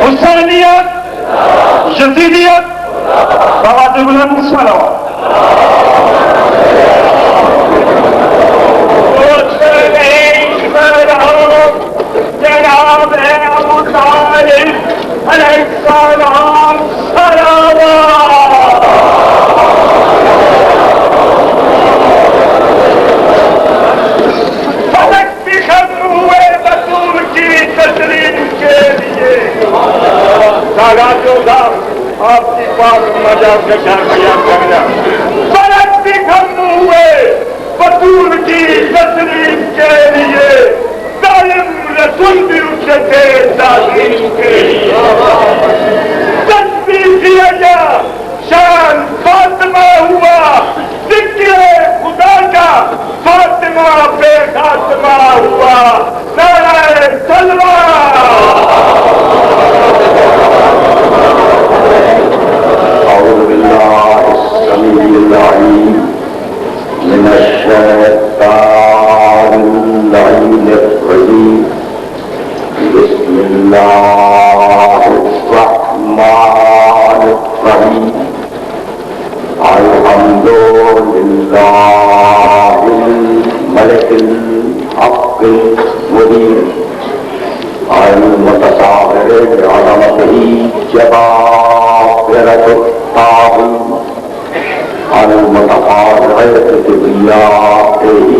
حسینیت، یزیدیت، بوادر بلند صلوات. جناب ابو طالب علیہ السلام صلوات. فلک بخم ہوئے رسول کی تسلیم کے لیے. سالاتوں آپ کی پاس مذہب کا شرمیا کرنا. فلک بخم ہوئے بطول کی تسلیم کے لیے. ظالم رسول بھی اٹھے تھے تعظیم کے لیے. تصویر دیا گیا شان فاطمہ ہوا. ذکر خدا کا فاطمہ بے خاتمہ ہوا. نعرہ تلوار. أعوذ بالله السميع العليم من الشيطان اللعين الرجيم. بسم الله الرحمن الرحيم. الحمد لله الملك الحق المبين المتصاغر بعظمته جبابرة الطاغين المتقاطع بكبريائه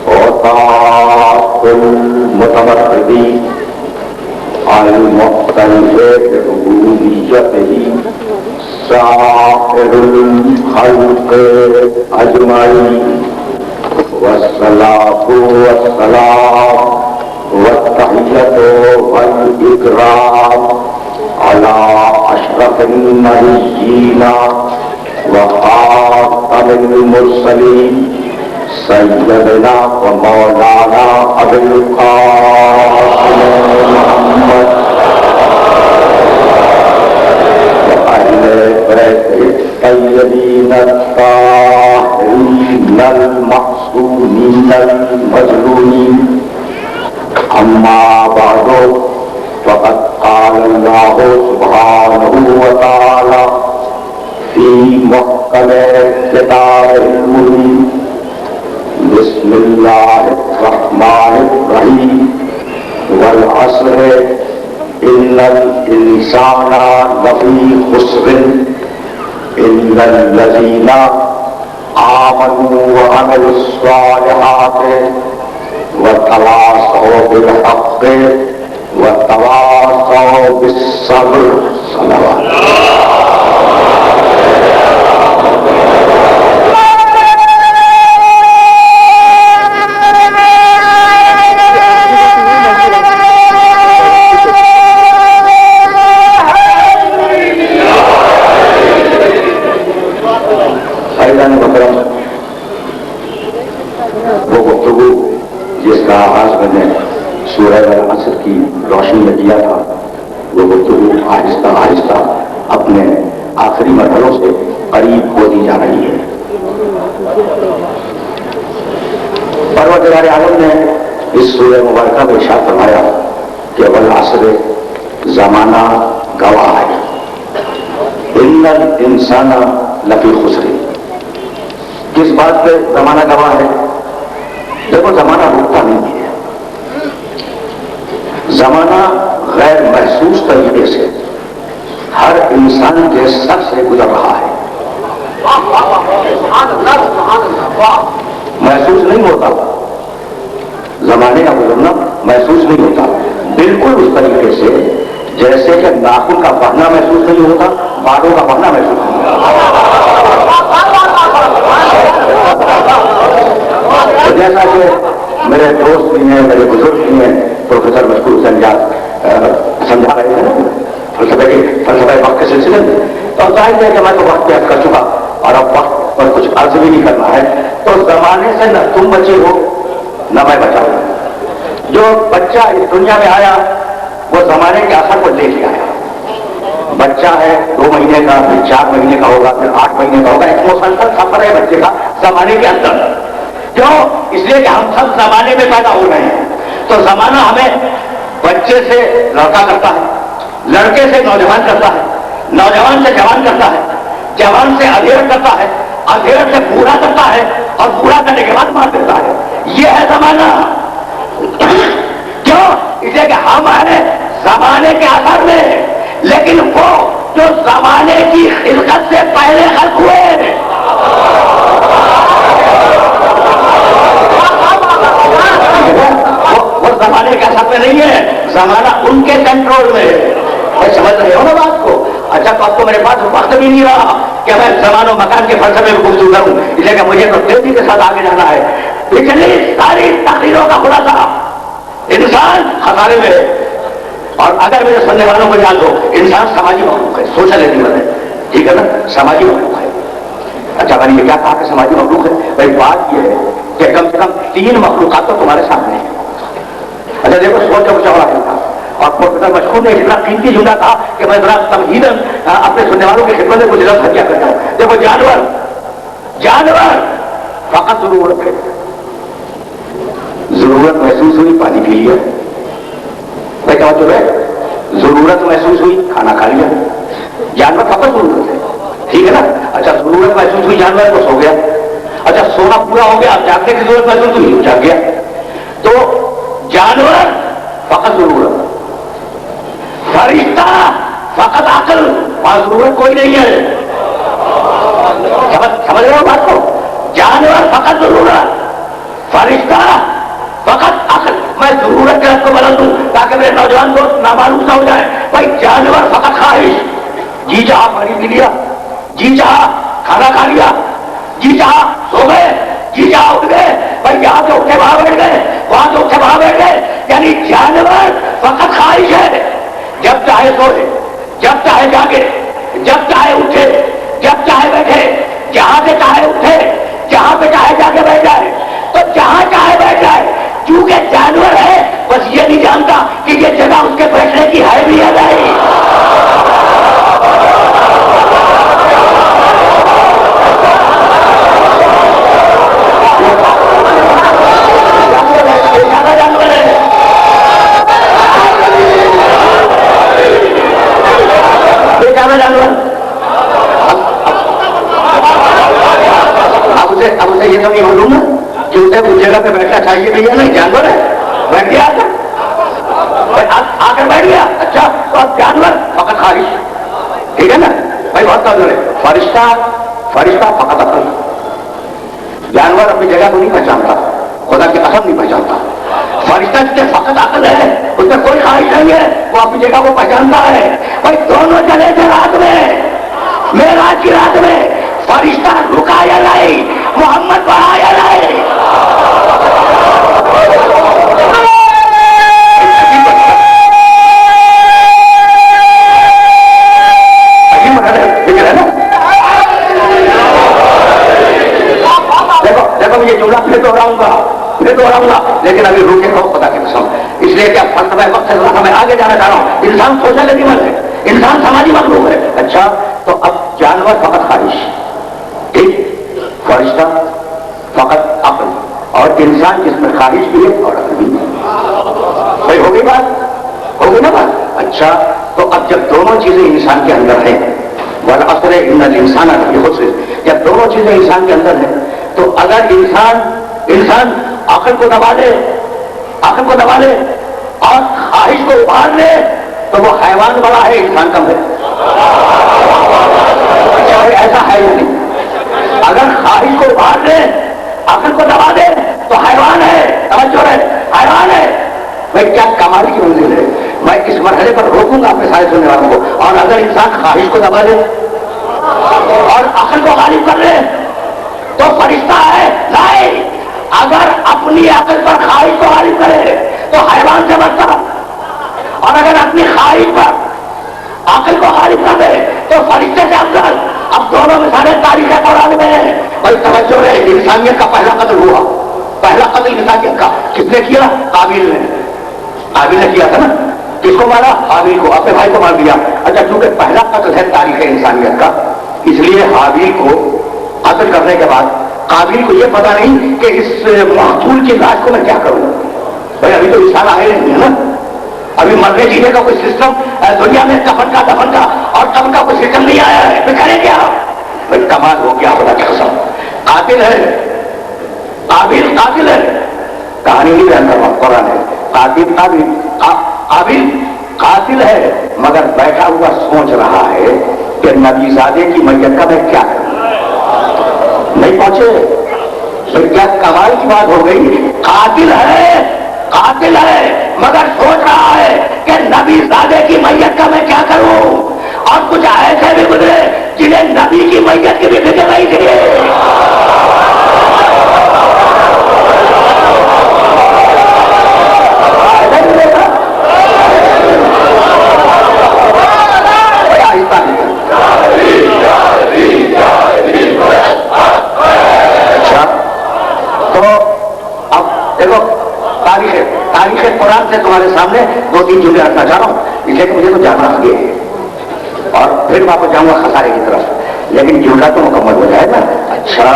وطاعة المتمردين المختلف بربوبيته سائر الخلق أجمعين. والصلاة والسلام والتحية والإكرام على أشرف النبيين وخاتم المرسلين سيدنا ومولانا أبي القاسم محمد وأهل بيته الطيبين الطاهرين المعصومين المظلومين. أما بعد فقد قال الله سبحانه وتعالى في محكم كتابه المبين. بسم الله الرحمن الرحيم. والعصر إن الإنسان لفي خسر إلا الذين آمنوا وعملوا الصالحات وتواصوا بالحق وتواصوا بالصبر. صلوات. وہ گفتگو جس کا آغاز میں نے سورہ العصر کی روشنی میں کیا تھا، وہ گفتگو آہستہ آہستہ اپنے آخری مرحلوں سے قریب ہوتی جا رہی ہے. پروردگار عالم نے اس سورہ مبارکہ میں ارشاد فرمایا کہ والعصر زمانہ گواہ ہے. ان الانسان لفی خسر. کس بات پہ زمانہ گواہ ہے؟ دیکھو زمانہ رکتا نہیں ہے. زمانہ غیر محسوس طریقے سے ہر انسان کے سر سے گزر رہا ہے. محسوس نہیں ہوتا. زمانے کا گزرنا محسوس نہیں ہوتا. بالکل اس طریقے سے جیسے کہ ناخن کا بڑھنا محسوس نہیں ہوتا، بالوں کا بڑھنا محسوس نہیں ہوتا. جیسا کہ میرے دوست بھی ہیں، میرے بزرگ بھی ہیں، پروفیسر مشکور سمجھا رہے ہیں فلسفہ وقت کے سلسلے میں. تو ظاہر ہے کہ میں تو وقت یاد کر چکا اور اب وقت پر کچھ عرض بھی نہیں کرنا ہے. تو زمانے سے نہ تم بچے ہو نہ میں بچا ہوں. جو بچہ اس دنیا میں آیا وہ زمانے کے اثر کو لے کے آیا. بچہ ہے 2 مہینے کا، پھر 4 مہینے کا ہوگا، پھر 8 مہینے کا ہوگا. ایک مسلسل سفر ہے بچے کا زمانے کے اندر. کیوں؟ اس لیے کہ ہم سب زمانے میں پیدا ہو رہے ہیں. تو زمانہ ہمیں بچے سے لڑکا کرتا ہے، لڑکے سے نوجوان کرتا ہے، نوجوان سے جوان کرتا ہے، جوان سے ادھیرت کرتا ہے، ادھیرت سے بوڑھا کرتا ہے، اور بوڑھا کرنے کے بعد مار دیتا ہے. یہ ہے زمانہ. کیوں؟ اس لیے کہ ہم ہیں زمانے کے اثر میں، لیکن وہ جو زمانے کی خلقت سے پہلے خلق ہوئے، وہ زمانے کے اثر میں نہیں ہے، زمانہ ان کے کنٹرول میں ہے. سمجھ رہے ہو نا بات کو؟ اچھا تو اب تو میرے پاس وقت بھی نہیں رہا کہ میں زمان و مکان کے فلسفے میں گفتگو کروں، اس لیے کہ مجھے تو تیزی کے ساتھ آگے جانا ہے. پچھلی ساری تقریروں کا خلاصہ انسان خسارے میں ہے. اور اگر میرے سننے والوں کو جان دو، انسان سماجی مخلوق ہے، سوشل اینیمل ہے. ٹھیک ہے نا؟ سماجی مخلوق ہے. اچھا میں نے کیا کہا کہ سماجی مخلوق ہے؟ بھائی بات یہ ہے کہ کم سے کم 3 مخلوقات تو تمہارے سامنے ہیں. اچھا دیکھو سوچ کا چوڑا تھا، اور پروفیسر مشہور نے اتنا قیمتی جملہ تھا کہ میں ذرا تمہیداً اپنے سننے والوں کی خدمت میں کچھ لفظ ہدیہ کرتا ہوں. دیکھو جانور فقط ضرورت ہے، ضرورت محسوس ہوئی پانی پی لیا. بھائی کیا مطلب ہے؟ ضرورت محسوس ہوئی کھانا کھا لیا. جانور فقط ضرورت ہے. ٹھیک ہے نا؟ اچھا ضرورت محسوس ہوئی جانور کو سو گیا. اچھا سونا پورا ہو گیا، جاگنے کی ضرورت محسوس ہوئی جاگ گیا. تو جانور فقط ضرورت، فرشتہ فقط عقل، وہاں ضرورت کوئی نہیں ہے. سمجھ رہے ہو بات کو؟ جانور فقط ضرورت، فرشتہ فقط عقل. میں ضرورت کے رد کو بدل دوں تاکہ میرے نوجوان دوست نامعلوم نہ ہو جائے. بھائی جانور فقط خواہش، جی چاہا پانی پی لیا، جی چاہا کھانا کھا لیا، جی چاہا سو گئے، جی چاہا اٹھ گئے. بھائی یہاں سے اٹھے وہاں بیٹھ گئے، وہاں سے اٹھے وہاں بیٹھ گئے. یعنی جانور فقط خواہش ہے، جب چاہے سوئے، جب چاہے جاگے، جب چاہے اٹھے، جب چاہے بیٹھے، جہاں سے چاہے اٹھے، جہاں پہ چاہے جا کے بیٹھ جائے. تو جہاں چاہے بیٹھ جائے. کیونکہ جانور ہے، بس یہ نہیں جانتا کہ یہ جگہ اس کے بیٹھنے کی ہے بھی یا نہیں. جانور ہے. جانور اب اسے یہ تو نہیں معلوم نا کہ اسے اس جگہ پہ بیٹھنا چاہیے بھیا نہیں. جانور ہے، بیٹھ گیا آ کر بیٹھ گیا. اچھا تو اب جانور فقط خواہش. ٹھیک ہے نا بھائی؟ بہت کمزور ہے. فرشتہ فقط عقل. جانور اپنی جگہ کو نہیں پہچانتا، خدا کی قسم نہیں پہچانتا. فرشتہ جس کے فقط عقل ہے، اس میں کوئی خواہش نہیں ہے، وہ اپنی جگہ کو پہچانتا ہے. بھائی دونوں چلے تھے رات میں، معراج کی رات میں. فرشتہ رکا یا نہیں، محمد پڑھا یا نہیں. دیکھو یہ جملہ پھر دوہراؤں گا لیکن ابھی روکے رہو خدا کی قسم. اس لیے کہ فلسفہ وقت سے ذرا میں آگے جانا چاہ رہا ہوں. انسان سوشل اینیمل ہے، انسان سماجی مخلوق ہے. اچھا تو اب جانور فقط خواہش، ٹھیک، فرشتہ فقط عقل، اور انسان جس میں خواہش بھی ہے اور عقل بھی ہے. بھائی ہوگی بات؟ ہوگی نا بات؟ اچھا تو اب جب دونوں چیزیں انسان کے اندر ہیں، والعصر ان الانسان لفی خسر، جب دونوں چیزیں انسان کے اندر ہیں تو اگر انسان عقل کو دبا لے اور خواہش کو ابھار لے تو وہ حیوان بڑا ہے، انسان کم ہے. ایسا ہے یا نہیں؟ اگر خواہش کو ابھار لے، عقل کو دبا دے تو حیوان ہے. توجہ ہے، حیوان ہے. میں کیا کمال کی منزل ہے. میں اس مرحلے پر روکوں گا اپنے سارے سننے والوں کو. اور اگر انسان خواہش کو دبا دے اور عقل کو غالب کر لے تو فرشتہ ہے. نہیں، اگر اپنی عقل پر خواہش کو غالب کرے تو حیوان سے بچتا، اور اگر اپنی خواہش پر عقل کو غالب کر دے تو فرشتے سے افضل. اب دونوں میں سارے تاریخ قرآن میں ہے. بھائی توجہ ہے، انسانیت کا پہلا قتل ہوا، پہلا قتل انسانیت کا کس نے کیا؟ قابیل نے کیا تھا نا. کس کو مارا؟ حابیل کو، اپنے بھائی کو مار دیا. اچھا چونکہ پہلا قتل ہے تاریخ انسانیت کا، اس لیے حابیل کو قتل کرنے کے بعد قابیل کو یہ پتا نہیں کہ اس مقتول کی لاش کو میں کیا کروں. بھائی ابھی تو انسان آئے نہیں ہے نا، ابھی مرنے جینے کا کوئی سسٹم دنیا میں کفن کا دفن کا اور کفن کا کوئی سسٹم نہیں آیا ہے. پھر کرے کیا؟ بھائی کمال ہو گیا خدا کی قسم. قاتل ہے قابل، قاتل ہے. کہانی نہیں بیان کر رہا ہوں، قرآن ہے. قابل قاتل ہے مگر بیٹھا ہوا سوچ رہا ہے کہ نبی زادے کی میت کا میں کیا کروں. نہیں پہنچے تو کیا کمال کی بات ہو گئی. قاتل ہے مگر سوچ رہا ہے کہ نبی زادے کی میت کا میں کیا کروں. اور کچھ ایسے بھی گزرے جنہیں نبی کی میت کی بھی فکر نہیں تھی. تاریخ قرآن سے تمہارے سامنے 2-3 جملے رکھنا چاہ رہا ہوں، اس لیے کہ مجھے تو جانا آگے ہے اور پھر واپس جاؤں گا خسارے کی طرف، لیکن جملہ تو مکمل ہو جائے گا. اچھا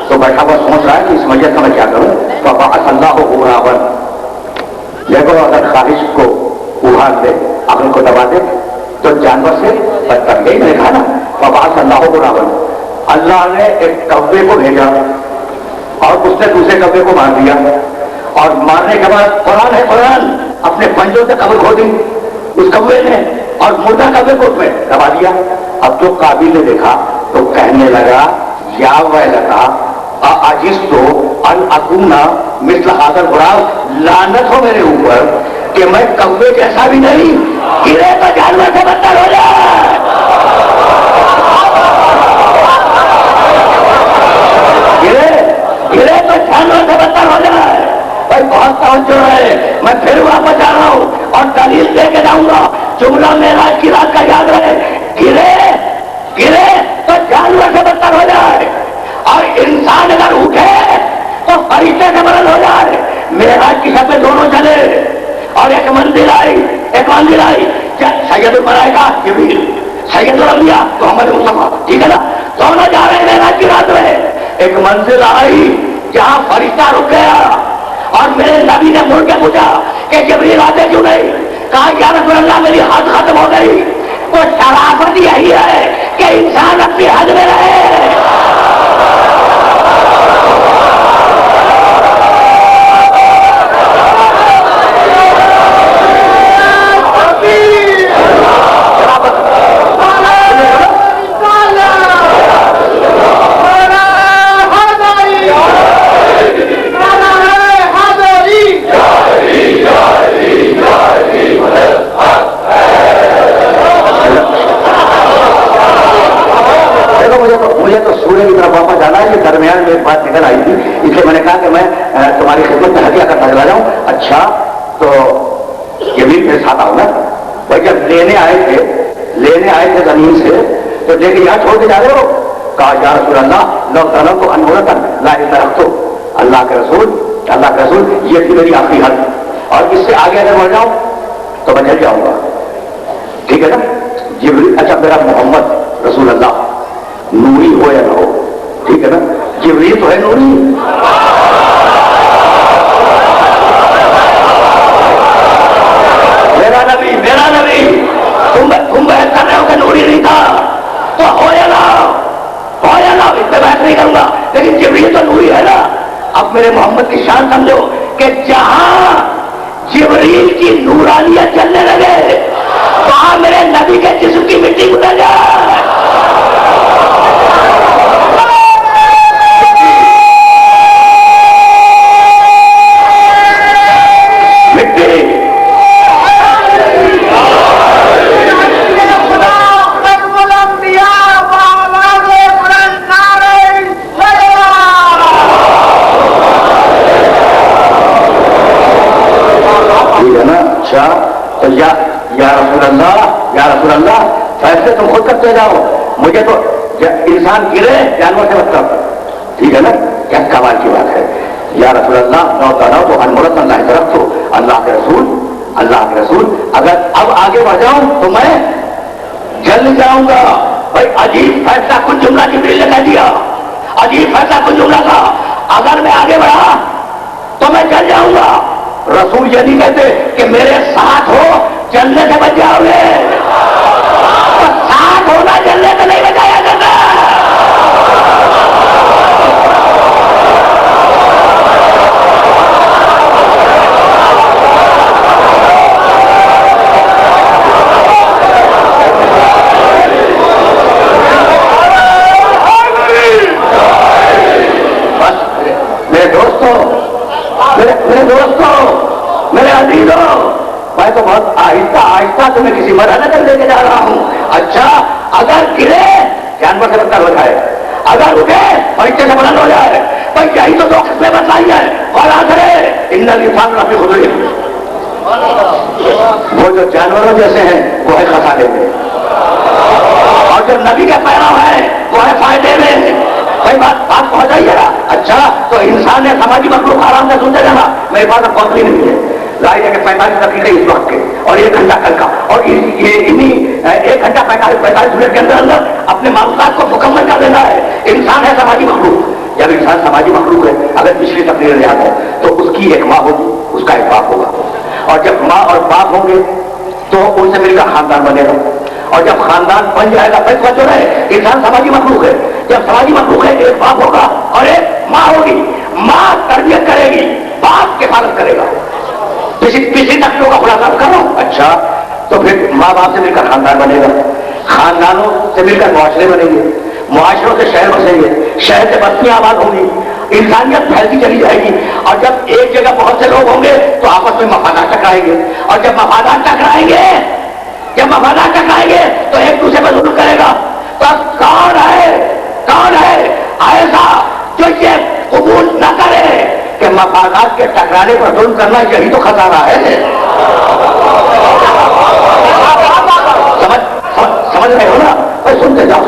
تو بیٹھا ہوا سوچ رہا ہے کہ اس میت کا میں کیا کروں. بابا اللہ ہو غرابن، دیکھو اگر خواہش کو ابھار دے، عقل کو دبا دے تو جانور سے بدتر. یہی میں نے کہا نا بابا اللہ ہو غرابن. اللہ نے ایک کوے کو بھیجا اور اس نے دوسرے کوے کو مار دیا، اور مارنے کے بعد قرآن اپنے پنجوں سے قبر کھو دی اس کوے نے اور مردہ کوے کو اس میں دبا دیا. اب جو قابل نے دیکھا تو کہنے لگا یا ویلتا اجزت ان اکون مثل هذا الغراب، لعنت ہو میرے اوپر کہ میں کوے جیسا بھی نہیں، گرے تو جانور سے بدتر ہو جائے. گرے تو جانور سے بدتر ہو جائے. بھائی بہت توجہ ہے، میں پھر واپس جا رہا ہوں اور دلیل دے کے جاؤں گا. جملہ معراج کی رات کا یاد رہے، گرے تو جانور سے بدتر ہو جائے اور انسان اگر اٹھے تو فرشتے سے بدل ہو جائے. معراج کی شب میں دونوں چلے اور ایک منزل آئی سید الملائکہ جبریل، سید الانبیاء محمد مصطفیٰ، ٹھیک ہے نا. دونوں جا رہے ہیں معراج کی رات میں. ایک منزل آئی جہاں فرشتہ رک گیا اور میرے نبی نے مڑ کے پوچھا کہ جبریل آتے کیوں نہیں؟ کہا یا رسول اللہ میری حد ختم ہو گئی. تو شرافت یہی ہے کہ انسان اپنی حد میں رہے. مجھے تو سورج کی طرف واپس جانا ہے. یہ درمیان میں ایک بات نکل آئی تھی، اس لیے میں نے کہا کہ میں تمہاری خدمت میں ہدیہ کرتا چلا جاؤں. اچھا تو یہ بھی میرے ساتھ آؤں گا. بھائی جب لینے آئے تھے زمین سے تو لے کے یہاں چھوڑ کے جا رہے ہو. کہا یا رسول اللہ لو تعالیٰ کو انورتا لا رکھ دو. اللہ کے رسول یہ تھی میری آخری حد، اور اس سے آگے اگر بڑھ جاؤں تو میں چل جاؤں گا. ٹھیک ہے نا. جبریل، اچھا میرا محمد رسول اللہ نوری ہو یا نہ ہو، ٹھیک ہے نا. جبریل تو ہے نوری. میرا نبی تم بحث کر رہے ہو کہ نوری نہیں تھا تو ہو یا نہ اس پہ بحث نہیں کروں گا، لیکن جبریل تو نوری ہے نا. اب میرے محمد کی شان سمجھو کہ جہاں جبریل کی نورانیت چلنے لگے وہاں میرے نبی کے جسم کی مٹی گزر جائے. تو یا رسول اللہ فیصلے تم خود کرتے جاؤ. مجھے تو انسان گرے جانور سے بدتر. ٹھیک ہے نا. کیا کمال کی بات ہے. یا رسول اللہ نو تعالیٰ تو انمرت اللہ طرف تو اللہ کے رسول اگر اب آگے بڑھ جاؤں تو میں جل جاؤں گا. بھائی عجیب فیصلہ کچھ جملہ جبریل نے کہہ دیا، عجیب فیصلہ کچھ جملہ تھا. اگر میں آگے بڑھا تو میں جل جاؤں گا. رسول یہ نہیں کہتے کہ میرے ساتھ ہو جلنے سے بچ جاؤ گے، تو ساتھ ہونا جلنے سے نہیں بچایا جاتا۔ میرے عزیزوں، میں تو بہت آہستہ آہستہ تمہیں کسی مرحلے تک لے کے جا رہا ہوں۔ اچھا، اگر گرے جانور سے بدتر ہو جائے، اگر اٹھے فرشتے سے بلند ہو جائے، بھائی یہی تو دو قسمیں بتلائی ہے۔ اور آخر ان الانسان لفی خسر، وہ جو جانوروں جیسے ہیں وہ ہے خسارے میں، اور جو نبی کے پیرو ہے وہ ہے فائدے میں۔ بھائی بات پہنچائیے گا۔ اچھا، تو انسان نے سماجی مخلوق آرام سے سنتے رہا، میرے پاس اب پہنچ نہیں ہے۔ ظاہر ہے کہ 45 دقیقے اس وقت کے اور 1 گھنٹہ کل کا، اور یہ انہیں 1 گھنٹہ 45 منٹ کے اندر اپنے معلومات کو مکمل کر دینا ہے۔ انسان ہے سماجی مخلوق۔ جب انسان سماجی مخلوق ہے، اگر پچھلی تقریر یاد ہو تو اس کی ایک ماں ہوگی، اس کا ایک باپ ہوگا، اور جب ماں اور باپ ہوں گے تو ان سے مل کر خاندان بنے گا، اور جب خاندان بن جائے گا پھر جو ہے انسان سماجی مخلوق ہے۔ جب سماجی مخلوق ہے، ایک باپ ہوگا اور ایک ماں ہوگی۔ ماں تربیت کرے گی، باپ کی حفاظت کرے گا۔ پچھلی نسلوں کا خلاصہ کرو۔ اچھا، تو پھر ماں باپ سے مل کر خاندان بنے گا، خاندانوں سے مل کر معاشرے بنیں گے، معاشروں سے شہر بسیں گے، شہر سے بستیاں آباد ہوں گی، انسانیت پھیلتی چلی جائے گی، اور جب ایک جگہ بہت سے لوگ ہوں گے تو آپس میں مفادات ٹکرائیں گے، اور جب مفادات ٹکرائیں گے تو ایک دوسرے پر ظلم کرے گا۔ تو کون ہے ایسا جو یہ قبول نہ کرے کہ مفادات کے ٹکرانے پر ظلم کرنا یہی تو خسارہ ہے؟ سمجھ رہے ہو نا؟ سنتے جاؤ،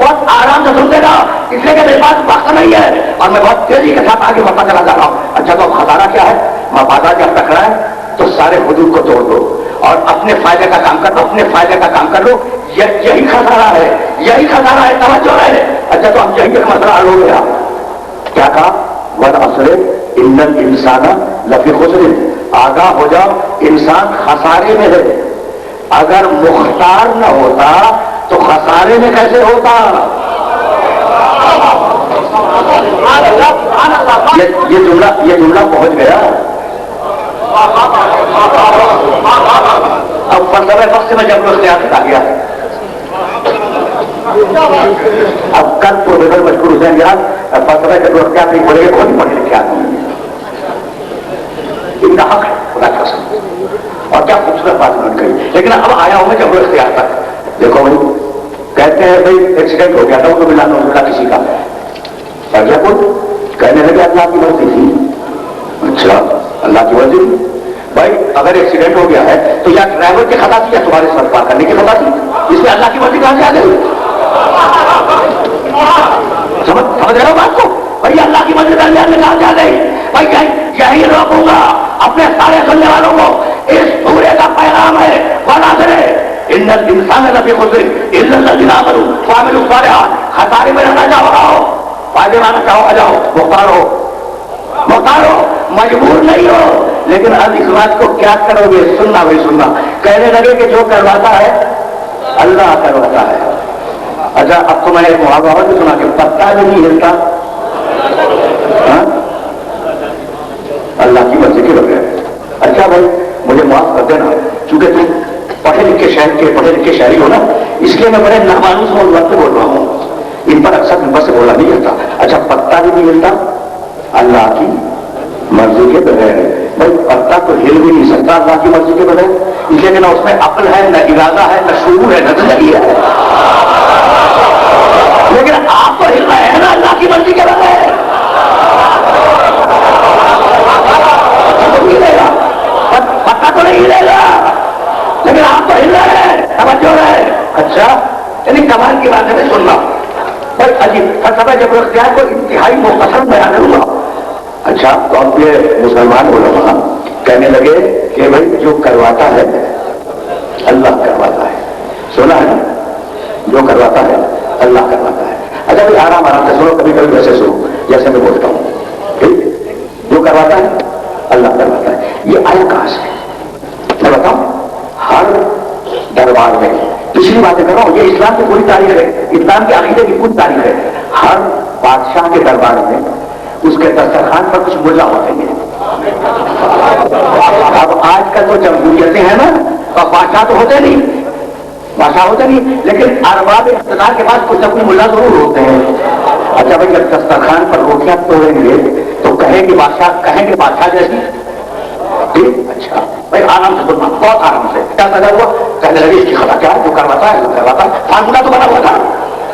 بہت آرام سے سنتے جاؤ، اس لیے کہ میرے پاس وقت نہیں ہے اور میں بہت تیزی کے ساتھ آگے بڑھتا چلا جا رہا ہوں۔ اچھا، تو خسارہ کیا ہے؟ مفادات جب ٹکرائے تو سارے حدود کو توڑ دو اور اپنے فائدے کا کام کر لو، یہی خسارہ ہے، توجہ ہے۔ اچھا، تو ہم یہی ایک مسئلہ حل ہو گیا۔ کیا کہا؟ والعصر ان الانسان لفی خسر، آگاہ ہو جاؤ انسان خسارے میں ہے۔ اگر مختار نہ ہوتا تو خسارے میں کیسے ہوتا؟ یہ جملہ پہنچ گیا۔ اب 15 وقت سے میں جب اختیار آ گیا، اب کل پروفیسر مشکور حسین یاد 15 جب اختیار نہیں بولے گے، بہت ہی پڑھے لکھے آدمی ان کا حق ہے، خدا کا قسم۔ اور کیا خوبصورت بات انہوں نے کہی۔ لیکن اب آیا ہوں میں جب اختیار تک، دیکھو بھائی کہتے ہیں بھائی ایکسیڈنٹ ہو گیا تھا، وہ تو ملا کسی کا، کیا کوئی کہنے لگے اللہ کی مرضی تھی۔ اچھا، اللہ کی مرضی تھی بھائی، اگر ایکسیڈنٹ ہو گیا ہے تو یا ڈرائیور کی خطا تھی یا تمہارے سڑک پار کرنے کی خطا تھی، اس میں اللہ کی مرضی کہاں سے آ گئی؟ سمجھ رہے ہو بات کو؟ بھائی اللہ کی مرضی درمیان میں کہاں سے آ گئی؟ بھائی یہی روکوں گا اپنے سارے سننے والوں کو، اس سورے کا پیغام ہے والعصر ان الانسان لفی خسر الا الذین آمنوا وعملوا الصالحات۔ خسارے میں رہنا چاہو رہو، فائدے میں آنا چاہو آ جاؤ، مختار ہو، مجبور نہیں ہو۔ لیکن اب اس بات کو کیا کرو گے؟ سننا بھائی سننا، کہنے لگے کہ جو کرواتا ہے اللہ کرواتا ہے۔ اچھا، اب تو میں ایک محاورہ بھی سنا کہ پتا جو نہیں ہلتا اللہ کی مرضی کے بغیر۔ اچھا بھائی مجھے معاف کر دینا، چونکہ تم پڑھے لکھے شہری ہو نا، اس لیے میں بڑے نامعلوم سے وقت بول رہا ہوں، ان پر اکثر نمبر سے بولا نہیں جاتا۔ اچھا، پتا بھی نہیں ہلتا اللہ کی مرضی کے بغیر۔ بھائی پتا تو ہل بھی نہیں سکتا اللہ کی مرضی کے بغیر، اس لیے کہ نہ اس میں عقل ہے، نہ ارادہ ہے، نہ شعور ہے، نہ زندگی ہے۔ لیکن آپ تو ہل رہے ہیں نا اللہ کی مرضی کے بغیر۔ پتا تو نہیں ہلے گا، لیکن آپ تو ہل رہے ہیں، سمجھو رہے۔ اچھا، یعنی کمال کی بات ہے سننا بھائی۔ عجیب فلسفہ جبر اختیار کو انتہائی مختصر بیان کروں گا۔ اچھا، تو اب یہ مسلمان علماء کہنے لگے کہ بھائی جو کرواتا ہے اللہ کرواتا ہے، سنا ہے نا، جو کرواتا ہے اللہ کرواتا ہے۔ اچھا بھائی آرام سے سنو، کبھی کبھی ویسے سنو جیسے میں بولتا ہوں، ٹھیک؟ جو کرواتا ہے اللہ کرواتا ہے، یہ آیا کہاں سے؟ میں بتاؤں، ہر دربار میں، پچھلی باتیں کر رہا ہوں، یہ اسلام کی پوری تاریخ ہے، اسلام کے عقیدے کی پوری تاریخ ہے. ہر بادشاہ کے دربار میں اس کے دسترخوان پر کچھ ملا ہوتے ہیں. اب آج کل تو جمہوریتیں ہیں نا، تو بادشاہ تو ہوتے نہیں، بادشاہ ہوتے نہیں، لیکن ارباب اقتدار کے پاس کچھ اپنے ملا ضرور ہوتے ہیں. اچھا بھائی، جب دسترخوان پر روٹیاں توڑیں گے تو کہیں گے بادشاہ جیسی. اچھا بھائی، آرام سے بولنا، بہت آرام سے. کیا پیدا ہوا؟ کہنے لگے اس کی خبر کیا ہے، جو کرواتا ہے جو کرواتا ہے. فارمولا تو بنا ہوا تھا،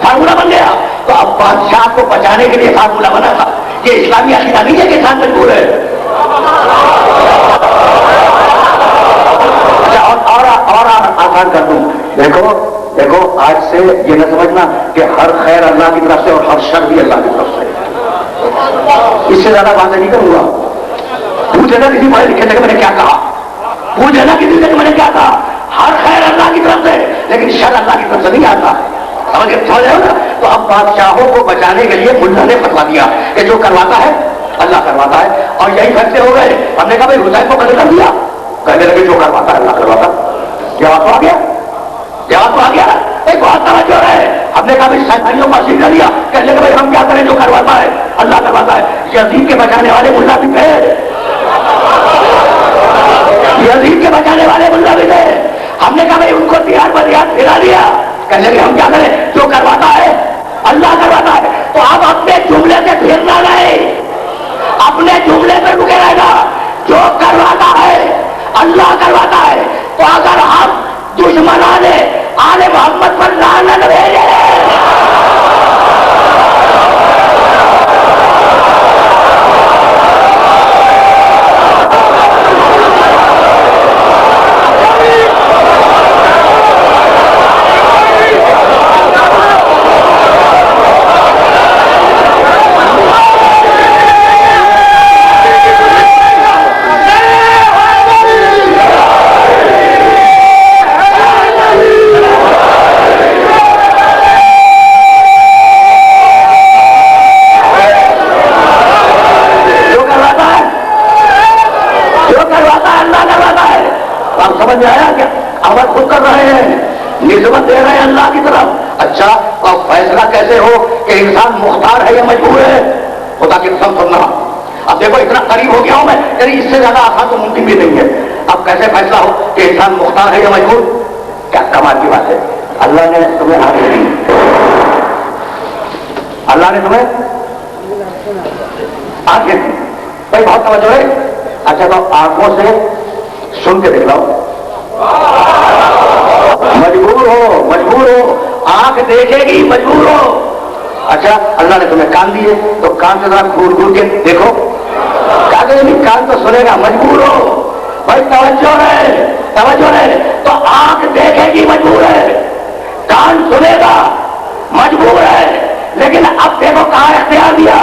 فارمولا بن گیا. تو اب بادشاہ کو بچانے کے لیے فارمولا بنا تھا. یہ اسلامی عقیدہ نہیں ہے کہ انسان مجبور ہے. اچھا، اور آسان کر دوں. دیکھو آج سے یہ نہ سمجھنا کہ ہر خیر اللہ کی طرف سے اور ہر شر بھی اللہ کی طرف سے. اس سے زیادہ باتیں نہیں کروں گا. پوچھے نا کسی پڑھے لکھے سے کہ میں نے کیا کہا، پوچھے نا کسی سے کہ میں نے کیا کہا. ہر خیر اللہ کی طرف سے، لیکن شر اللہ کی طرف سے نہیں آتا. سمجھ رہے ہو نا؟ تو اب بادشاہوں کو بچانے کے لیے ملا نے فتوا دیا کہ جو کرواتا ہے اللہ کرواتا ہے. اور یہی فیصلے ہو گئے. ہم نے کہا بھائی حسین کو قتل کر دیا. کہنے لگے جو کرواتا ہے اللہ کرواتا. جواب تو آ گیا، جواب تو آ گیا. بہت توجہ ہے. ہم نے کہا بھائی سیدھائیوں کو اسیر کر دیا. کہنے لگے بھائی ہم کیا کریں، جو کرواتا ہے اللہ کرواتا ہے. یزید کے بچانے والے ملا بھی تھے، یزید کے بچانے والے ملا بھی تھے. ہم نے کہا بھائی ان کو دیار بدیار پھرا دیا. کہنے لگے ہم کیا کریں، جو کرواتا ہے اللہ کرواتا ہے. تو اب اپنے جملے سے پھرنا نہیں، اپنے جملے پہ رکے رہے گا. جو کرواتا ہے اللہ کرواتا ہے. تو اگر ہم دشمنان آل محمد پر لعنت بھیجے، نسبت دے رہے ہیں اللہ کی طرف. اچھا، اور فیصلہ کیسے ہو کہ انسان مختار ہے یا مجبور ہے؟ خدا کی قسم سننا. اب دیکھو اتنا قریب ہو گیا ہوں میں، یعنی اس سے زیادہ آسان تو ممکن بھی نہیں ہے. اب کیسے فیصلہ ہو کہ انسان مختار ہے یا مجبور؟ کیا کمال کی بات ہے. اللہ نے تمہیں آنکھیں دی، اللہ نے تمہیں آنکھیں دی. بھائی بہت توجہ ہے. اچھا تو آنکھوں سے سن کے دیکھ لو. مجبور ہو، آنکھ دیکھے گی، مجبور ہو. اچھا اللہ نے تمہیں کان دیے تو کان سے ذرا گھور کے دیکھو. کان تو سنے گا، مجبور ہو. بھائی توجہ ہے. تو آنکھ دیکھے گی، مجبور ہے. کان سنے گا، مجبور ہے. لیکن اب دیکھو کہاں اختیار دیا،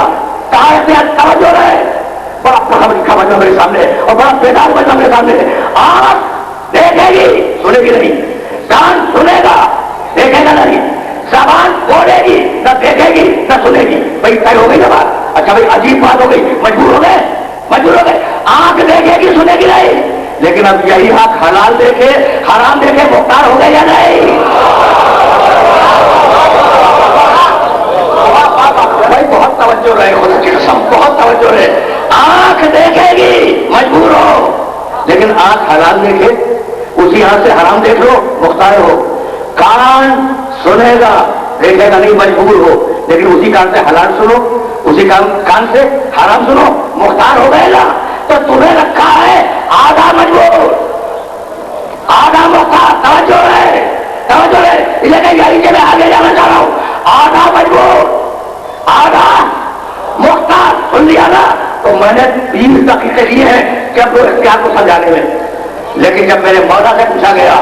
کہاں اختیار. توجہ ہے. بڑا پڑھا لکھا بچہ میرے سامنے اور بڑا بیدار بچہ میرے سامنے. آنکھ دیکھے گی، سنے گی نہیں. کان سنے گا، دیکھے گا نہیں. زبان بولے گی، نہ دیکھے گی نہ سنے گی. بھائی طے ہو گئی زبان. اچھا بھائی عجیب بات ہو گئی، مجبور ہو گئے. آنکھ دیکھے گی، سنے گی نہیں. لیکن اب یہی آنکھ حلال دیکھے حرام دیکھے مختار ہو گئے یا نہیں؟ بھائی بہت توجہ رہے، خدا کی قسم بہت توجہ رہے. آنکھ دیکھے گی، مجبور ہو. لیکن آنکھ حلال دیکھے، اسی ہاتھ سے حرام دیکھ لو، مختار ہو. کان سنے گا، دیکھے گا نہیں، مجبور ہو. لیکن اسی کان سے حلال سنو، اسی کان سے حرام سنو، مختار ہو گئے نا. تو تمہیں رکھا ہے آدھا مجبور آدھا مختار. توجہ ہے. لیکن یہی کہ میں آگے جانا چاہ رہا ہوں. آدھا مجبور آدھا مختار. سن لیا نا؟ تو میں نے 20 دقیقے لیے ہیں کہ اب اختیار کو سمجھانے میں. لیکن جب میرے مولا سے پوچھا گیا،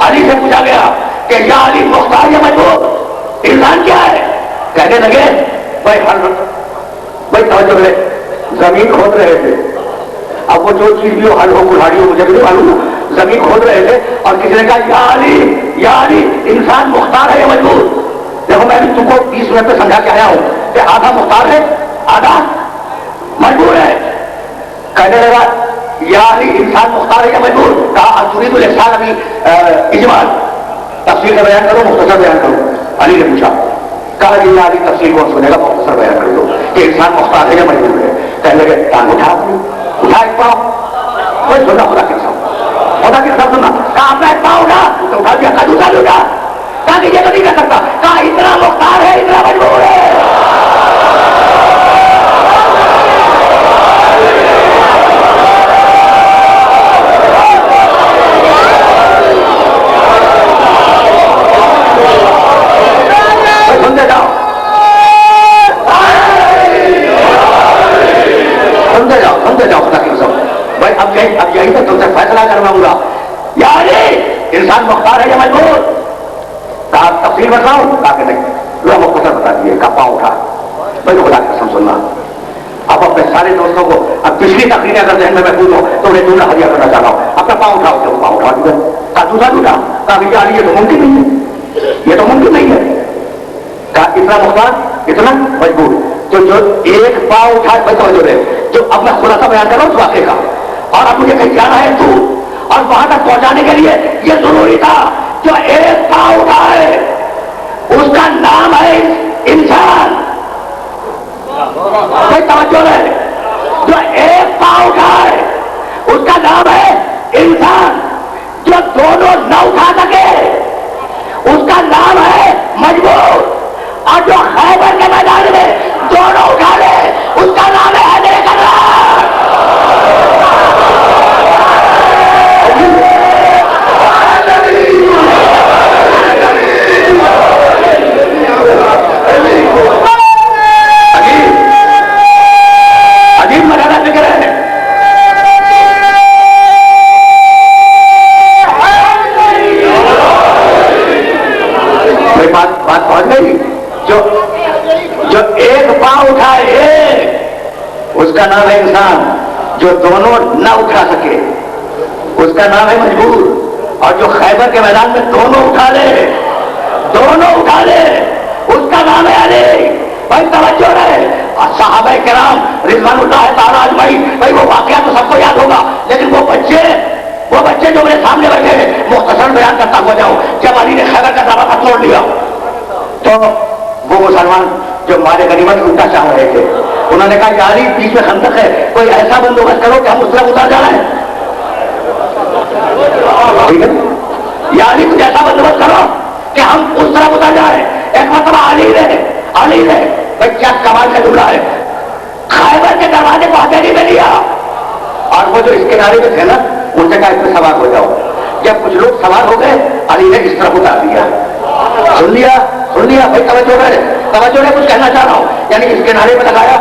علی سے پوچھا گیا کہ یا علی مختار یا مجبور، انسان کیا ہے؟ کہنے لگے بھائی توجہ ہے. زمین کھود رہے تھے. اب وہ جو چیز بھی ہو، حل ہو کلاڑی ہو، مجھے بھی نہیں معلوم. زمین کھود رہے تھے اور کسی نے کہا یا علی انسان مختار ہے یا مجبور. دیکھو میں بھی تم کو 20 منٹ پہ سمجھا کے آیا ہوں کہ آدھا مختار ہے، آدھا مجبور ہے. کہنے لگا یا علی انسان مختار ہے یا مجبور؟ کہا تريد الاحسان ابھی اجمال، تفصیل کا بیان کرو مختصر بیان کرو؟ علی نے پوچھا، کہا کہ یا علی تفصیل کون سنے گا، مختصر بیان کر دو کہ انسان مختار ہے یا مجبور ہے؟ کہنے لگے ٹانگ اٹھا ایک پاؤں، کوئی سننا خدا کے قسم، خدا کی قسم سننا، کہا اپنا ایک پاؤں اٹھا تو اٹھا دیا، کہا دوسرا بھی اٹھا، کہا کہ یہ تو نہیں کر سکتا، کہا اتنا مختار ہے اتنا مجبور ہے۔ سمجھے جاؤ خدا کی قسم بھائی، اب یہی تو تم سے فیصلہ کرواؤں گا، یعنی انسان مختار ہے یا مجبور؟ کہا تفصیل بتاؤں؟ کہا کہ نہیں، لوگ مختصر بتا دیے، کہا پاؤں اٹھا۔ بھائی خدا کی قسم سننا، اب اپنے سارے دوستوں کو، اب پچھلی تقریریں اگر ذہن میں محفوظ ہو تو انہیں دوسرا ہدیہ کرنا چاہ رہا ہوں، اپنا پاؤں اٹھاؤ، تو پاؤں اٹھا دیا، کہا دوسرا بھی اٹھا، کہا کہ یہ تو ممکن نہیں ہے، یہ تو ممکن نہیں ہے، کہا اتنا مختار اتنا مجبور، تو جو ایک پاؤں اٹھا بچوں رہے، جو اب میں خلاصہ بیان کر رہا ہوں اس واقعے کا، اور اب مجھے کہیں جانا ہے تو، اور وہاں تک پہنچانے کے لیے یہ ضروری تھا جو ایک پاؤں اٹھائے اس کا نام ہے انسان۔ کوئی توجہ ہے؟ جو ایک پاؤں اٹھائے اس کا نام ہے انسان، جو دونوں نہ اٹھا سکے اس کا نام ہے مجبور، اور جو خیبر کے میدان میں دونوں اٹھا لے اس کا نام ہے حیدر کرار۔ عجیب مرحلہ ذکر ہے۔ بات پہنچ گئی؟ جو ایک پاؤں اٹھائے اس کا نام ہے انسان، جو دونوں نہ اٹھا سکے اس کا نام ہے مجبور، اور جو خیبر کے میدان میں دونوں اٹھا لے اس کا نام ہے علی۔ بھائی توجہ رہے، صحابہ کرام رضوان اللہ تعالیٰ اجمعین، بھائی وہ واقعہ تو سب کو یاد ہوگا، لیکن وہ بچے جو میرے سامنے بیٹھے ہیں، مختصر بیان کرتا ہوا جاؤں، جب علی نے خیبر کا دروازہ توڑ لیا تو وہ مسلمان جو مارے غنیمت الٹا چاہ رہے تھے، انہوں نے کہا کہ علی بیچ میں خندق ہے، کوئی ایسا بندوبست کرو کہ ہم اس طرف اتر جائیں، ٹھیک ہے؟ یا علی کچھ ایسا بندوبست کرو کہ ہم اس طرف اتر جائیں۔ ایک مرتبہ علی نے بھائی کیا کمال کا جملہ ہے، خیبر کے دروازے کو ہتھیلی میں لیا، اور وہ جو اس کنارے میں تھے نا ان سے کہا اس میں سوار ہو جاؤ۔ جب کچھ لوگ سوار ہو گئے علی نے اس طرف اتار دیا۔ سن لیا بھائی، توجہ ہے، کچھ کہنا چاہ رہا ہوں، یعنی اس کنارے پہ لگایا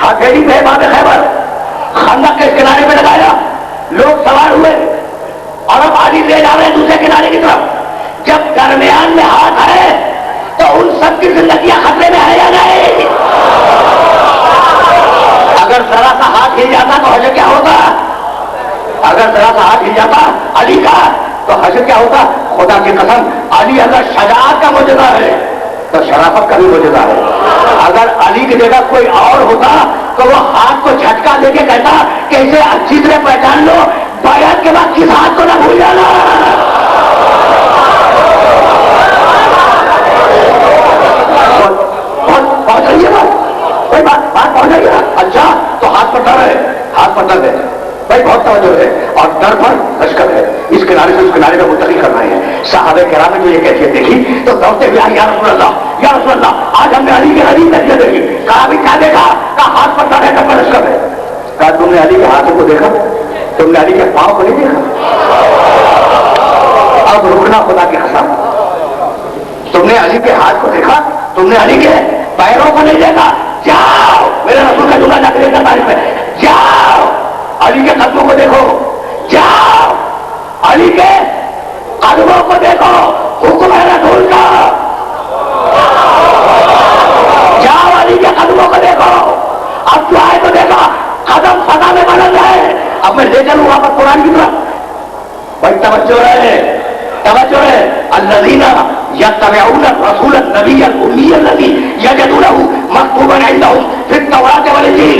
ہتھیلی پہ باب خیبر، خندق کے اس کنارے پہ لگایا، لوگ سوار ہوئے اور اب علی لے جا رہے ہیں دوسرے کنارے کی طرف۔ جب درمیان میں ہاتھ ہے تو ان سب کی زندگیاں خطرے میں ہے یا نہیں؟ اگر ذرا سا ہاتھ ہل جاتا تو حشر کیا ہوتا؟ اگر ذرا سا ہاتھ ہل جاتا علی کا تو حشر کیا ہوتا؟ خدا کی قسم، علی اگر شجاعت کا معجزہ ہے تو شرافت کا بھی معجزہ ہے۔ اگر علی کی جگہ کوئی اور ہوتا تو وہ ہاتھ کو جھٹکا دے کے کہتا کہ اسے اچھی طرح پہچان لو، بیعت کے بعد کس ہاتھ کو نہ بھول جانا۔ پہنچ رہی ہے بات پہنچ رہی ہے؟ اچھا تو ہاتھ پر ڈر ہے بھائی، بہت توجہ ہے، اور ڈر پر لشکر ہے، اس کنارے سے اس کنارے میں منتقل کر رہے ہیں۔ صحابہ کرام نے جو یہ کیفیت دیکھی تو دوڑتے ہوئے آئے، یا رسول اللہ آج ہم نے علی کے غریب کیفیت دیکھی۔ کہا ابھی کیا دیکھا؟ کہا ہاتھ پر ڈر ہے، ڈر پر لشکر ہے۔ کہا تم نے علی کے ہاتھوں کو دیکھا، تم نے علی کے پاؤں کو نہیں دیکھا؟ اب رکنا خدا کی قسم، تم نے علی کے ہاتھ کو دیکھا، تم نے علی کے پیروں کو نہیں دیکھا۔ جاؤ، میرے رسول کا جملہ نقل کا تعریف ہے، جاؤ علی کے قدموں کو دیکھو، جاؤ علی کے قدموں کو دیکھو، حکم ہے رسول کا، جاؤ علی کے قدموں کو دیکھو۔ اب جو آئے تو دیکھا قدم فضا میں بدل جائے۔ اب میں لے چلوں وہاں پر قرآن کی طرف، بھائی توجہ ہے الذین یتبعون الرسول النبی الأمی الذی یجدونہ مکتوبا عندہم فی التوراۃ والانجیل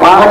5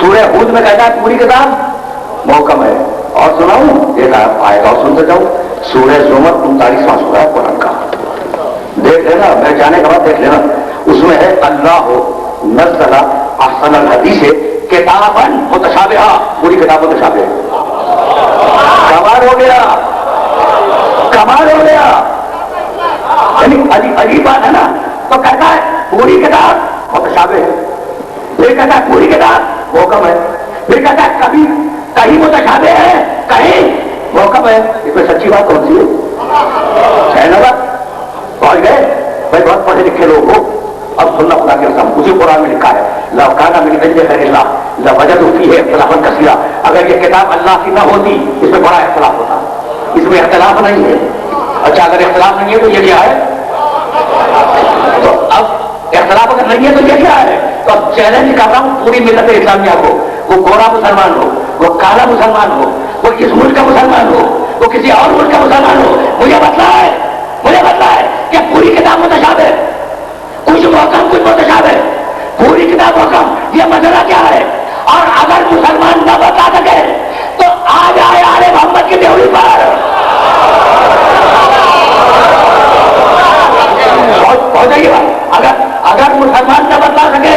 سورہ ہود میں کہتا ہے پوری کتاب محکم ہے. اور سناؤں ایک آیت اور سنتے جاؤ. سورہ زمر 39واں سورہ ہے قرآن کا, دیکھ لینا, میں جانے کے بعد دیکھ لینا. اس میں ہے اللہ نزل احسن الحدیث کتابا متشابہہ, پوری کتاب متشابہ. کمال ہو گیا, کمال ہو گیا. یعنی عجیب بات ہے نا. تو کہتا ہے پوری کتاب متشابہ ہے, پھر کہتا ہے پوری کتاب محکم ہے, پھر کہتا ہے کبھی کہیں متشابہ ہے کہیں محکم ہے. اس میں سچی بات کون سی ہے نا؟ بات پہنچ گئے بھائی, بہت پڑھے لکھے لوگ ہو. اب سننا خدا کے قسم, اسی قرآن میں لکھا ہے لو کان من عند غیر اللہ لوجدوا فیہ اختلافا کثیرا. اگر یہ کتاب اللہ کی نہ ہوتی اس میں بڑا اختلاف ہوتا. اس میں اختلاف نہیں ہے. اچھا اگر اختلاف نہیں ہے تو یہ کیا ہے؟ تو اب اختلاف اگر نہیں ہے تو یہ کیا ہے؟ تو اب چیلنج کر رہا ہوں پوری ملت اسلامیہ کو, وہ گورا مسلمان ہو, وہ کالا مسلمان ہو, وہ اس ملک کا مسلمان ہو, وہ کسی اور ملک کا مسلمان ہو, مجھے بتلا ہے کہ پوری کتاب متشابہ ہے, کچھ محکم کچھ متشابہ ہے, پوری کتاب محکم, یہ مسئلہ کیا ہے؟ اور اگر مسلمان نہ بتا سکے تو آ جائے آل محمد کی دیوری پر پہنچ جائیے. اگر مسلمان نہ بتا سکے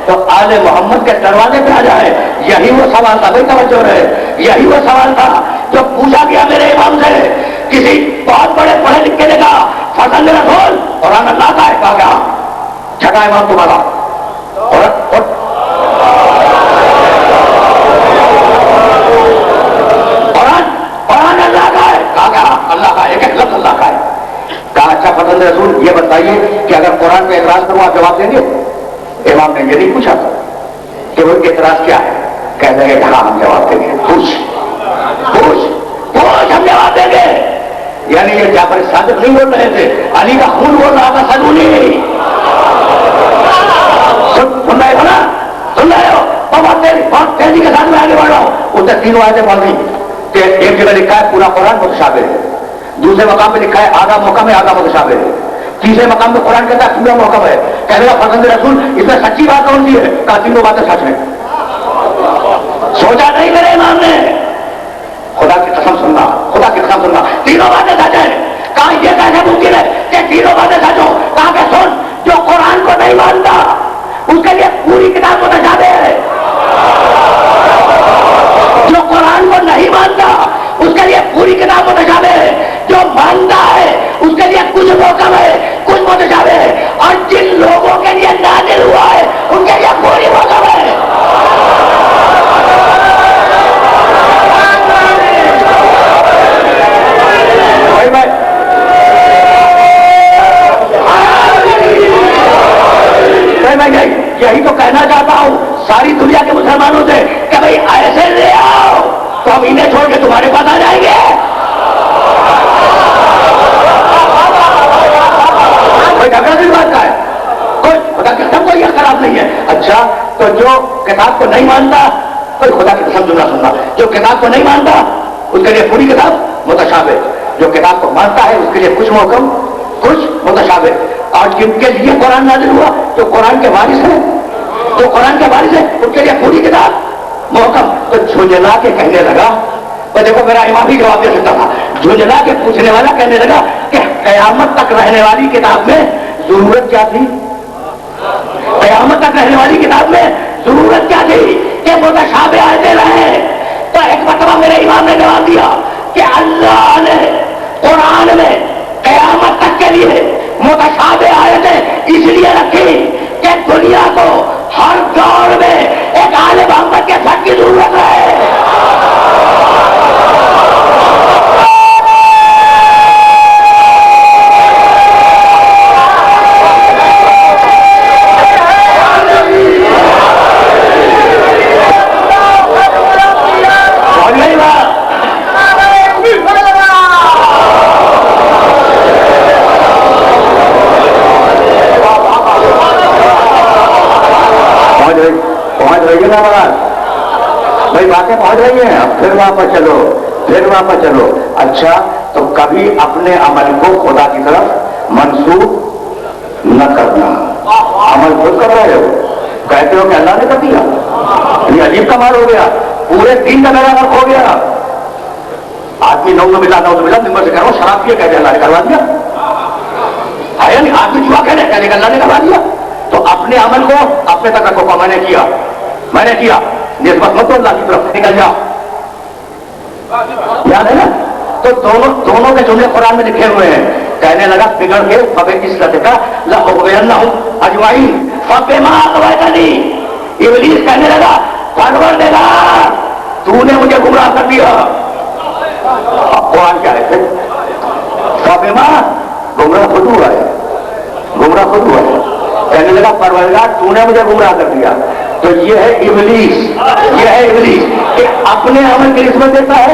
تو آل محمد کے دروازے پہ آ جائے. یہی وہ سوال تھا, بھائی توجہ رہے, یہی وہ سوال تھا جو پوچھا گیا میرے امام سے. کسی بہت بڑے پڑھے لکھے نے کہا فضل رسول قرآن اللہ کا ہے. کہا کیا چھٹا امام تمہارا قرآن اللہ کا ہے. کہا کیا اللہ کا, ایک لفظ اللہ کا ہے. کہا اچھا فضل رسول یہ بتائیے کہ اگر قرآن پہ اعتراض کروں آپ جواب دیں گے؟ امام نے یہ نہیں پوچھا تھا کہ وہ اعتراض کیا ہے. کہنے لگے کہ ہاں ہم جواب دیں گے. پوچھ ہم جواب دیں گے. یعنی یہ جعفر صادق نہیں بول رہے تھے, علی کا خون بول رہا تھا. سنونی سن رہے ہو نا, سن رہے ہو؟ بہت تیزی کے ساتھ میں آگے بڑھ رہا ہوں. اس نے تینوں آیتیں پڑھ لی کہ ایک جگہ لکھا ہے پورا قرآن متشابہ ہے, دوسرے مقام پہ لکھا ہے آدھا محکم ہے آدھا متشابہ ہے, تیسرے مقام پہ قرآن کہتا ہے پورا محکم ہے. کہنے کا فضل رسول اس میں سچی بات کون سی ہے؟ کہا تینوں باتیں سچ ہیں. سوچا نہیں میرے امام نے, خدا کی قسم سننا, تینوں باتیں سچ ہیں. کہا یہ کیسے ممکن ہے کہ تینوں باتیں سچ ہو؟ کہا کہ سن, جو قرآن کو نہیں مانتا اس کے لیے پوری کتاب متشابہ ہے. جو قرآن کو نہیں مانتا اس کے لیے پوری کتاب متشابہ ہے. جو مانتا ہے اس کے لیے کچھ محکم ہے کچھ متشابہ ہے. اور جن لوگوں کے لیے نازل ہوا ہے ان کے لیے پوری محکم ہے. میں یہی تو کہنا چاہتا ہوں ساری دنیا کے مسلمانوں سے کہ بھائی ایسے لے آؤ تو ہم انہیں چھوڑ کے تمہارے پاس آ جائیں گے. کوئی جھگڑا کس بات کا ہے؟ کوئی خدا کی قسم کوئی خراب نہیں ہے. اچھا تو جو کتاب کو نہیں مانتا, کوئی خدا کی قسم سننا, جو کتاب کو نہیں مانتا اس کے لیے پوری کتاب متشابہ, جو کتاب کو مانتا ہے اس کے لیے کچھ محکم کچھ متشابہ. اور جن کے لیے قرآن نازل ہوا جو قرآن کے وارث ہیں ان کے لیے پوری کتاب محکم. تو جھنجھلا کے کہنے لگا, تو دیکھو میرا امام ہی جواب دے سکتا تھا, جھنجھلا کے پوچھنے والا کہنے لگا کہ قیامت تک رہنے والی کتاب میں ضرورت کیا تھی؟ قیامت تک رہنے والی کتاب میں ضرورت کیا تھی کہ متشابہ آیتیں رہے؟ تو ایک مرتبہ میرے امام نے جواب دیا کہ اللہ نے قرآن میں قیامت تک کے لیے متشابہ آیتیں اس لیے رکھی کہ دنیا کو ہر دور میں ایک آل محمد کے سچ کی ضرورت ہے. بھائی باتیں پہنچ رہی ہیں, اب پھر وہاں پر چلو. اچھا تو کبھی اپنے عمل کو خدا کی طرف منسوب نہ کرنا. عمل خود کر رہے ہو, کہتے ہو کہ اللہ نے کر دیا, یہ عجیب کمال ہو گیا، پورے دین کا میرا فرق ہو گیا. آدمی نو ملا نمبر سے کرو شراب کیا کہتے اللہ نے کروا دیا ہے نہیں، آدمی جوا کہنے کہ اللہ نے کروا دیا. تو اپنے عمل کو اپنے تک رکھو، میں نے کیا نسبت مت اللہ کی طرف نکل جاؤ. یاد ہے نا؟ تو دونوں کے جملے قرآن میں لکھے ہوئے ہیں. کہنے لگا بگڑ کے فبے کس لتے کا لأغوینہم اجمعین فبما اغویتنی. ابلیس کہنے لگا پروردگار تو نے مجھے گمراہ کر دیا. قرآن کیا ہے؟ فبما گمراہ خود ہوا ہے، گمراہ خود ہوا ہے. کہنے لگا پروردگار تو نے مجھے گمراہ کر دیا. تو یہ ہے ابلیس کہ اپنے عمل کی نسبت دیتا ہے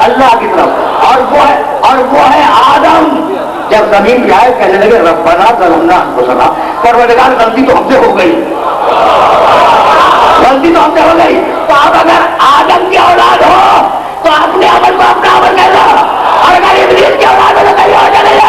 اللہ کی طرف. اور وہ ہے آدم. جب زمین پہ آئے کہنے لگے ربنا ظلمنا انفسنا، پروردگار غلطی تو ہم سے ہو گئی، تو اب اگر آدم کی اولاد ہو تو اپنے عمل کو اپنا عمل کہنا، اور اگر ابلیس کی اولاد ہو تو کہیں اور چلے جا.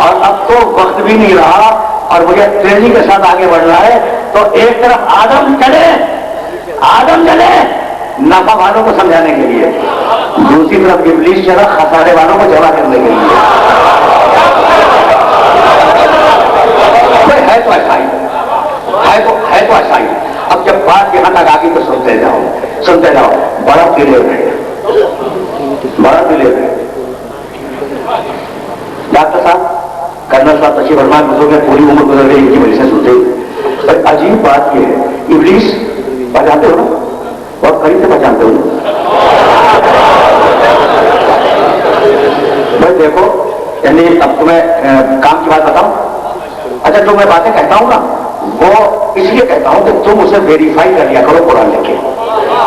اور اب تو وقت بھی نہیں رہا اور مجھے تیزی کے ساتھ آگے بڑھنا ہے. تو ایک طرف آدم چلے نفع والوں کو سمجھانے کے لیے، دوسری طرف ابلیس چلا خسارے والوں کو جمع کرنے کے لیے. ہے تو ایسا ہی. اب جب بات یہاں تک آگی تو سنتے جاؤ. بڑا کلیئر ہے. ڈاکٹر صاحب، کرنل صاحب تشریف فرمائے، بزرگ میں پوری عمر گزر گئی ان کی وجہ سے سنتے. عجیب بات یہ ہے، ابلیس پہچانتے ہو نا، بہت قریب سے پہچانتے ہو نا بھائی. دیکھو یعنی اب تمہیں کام کی بات بتاؤں. اچھا جو میں باتیں کہتا ہوں نا وہ اس لیے کہتا ہوں کہ تم اسے ویریفائی کر لیا کرو قرآن لے کے.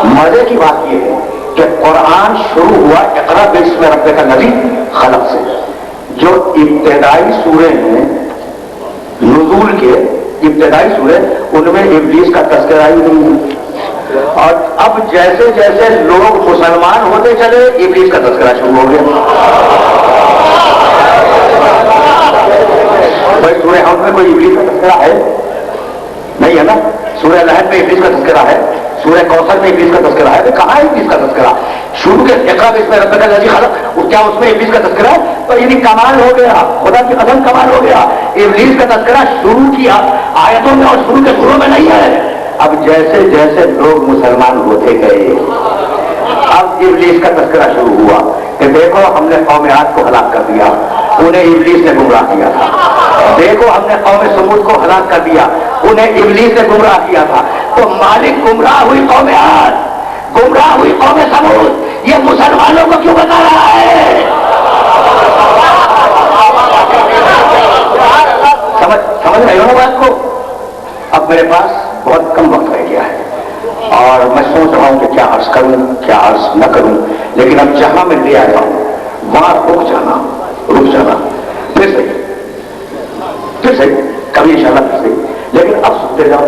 مزے کی بات یہ ہے کہ قرآن شروع ہوا اقرا باسم ربک الذی خلق سے. جو ابتدائی سورے ہیں نزول کے ابتدائی سورے ان میں ابلیس کا تذکرہ ہی نہیں ہے. اور اب جیسے جیسے لوگ مسلمان ہوتے چلے ابلیس کا تذکرہ شروع ہو گیا. بھائی سورہ حمد میں کوئی ابلیس کا تذکرہ ہے نہیں ہے نا؟ سورہ لہد میں ابلیس کا تذکرہ ہے، سورہ کوثر میں ابلیس کا تذکرہ ہے. کہاں ہے ابلیس کا تذکرہ؟ شروع کے اقرا باسم ربک الذی خلق، کیا اس میں ابلیس کا تذکرہ ہے؟ تو یعنی کمال ہو گیا، خدا کی قسم کمال ہو گیا. ابلیس کا تذکرہ شروع کی آیتوں میں اور شروع کے سوروں میں نہیں ہے. اب جیسے جیسے لوگ مسلمان ہوتے گئے اب ابلیس کا تذکرہ شروع ہوا کہ دیکھو ہم نے قوم عاد کو ہلاک کر دیا، انہیں ابلیس نے گمراہ کیا تھا. دیکھو ہم نے قوم سمود کو ہلاک کر دیا، انہیں ابلیس نے گمراہ کیا تھا. تو مالک گمراہ ہوئی قوم عاد، گمراہ ہوئی قوم سمود، یہ مسلمانوں کو کیوں بتا رہا ہے؟ سمجھ رہے ہو نا بات کو؟ اب میرے پاس بہت کم وقت رہ گیا ہے اور میں سوچ رہا ہوں کہ کیا عرض کروں کیا عرض نہ کروں. لیکن اب جہاں میں لے آیا ہوں وہاں رک جانا پھر سے کبھی انشاءاللہ پھر سے. لیکن اب سنتے جاؤ.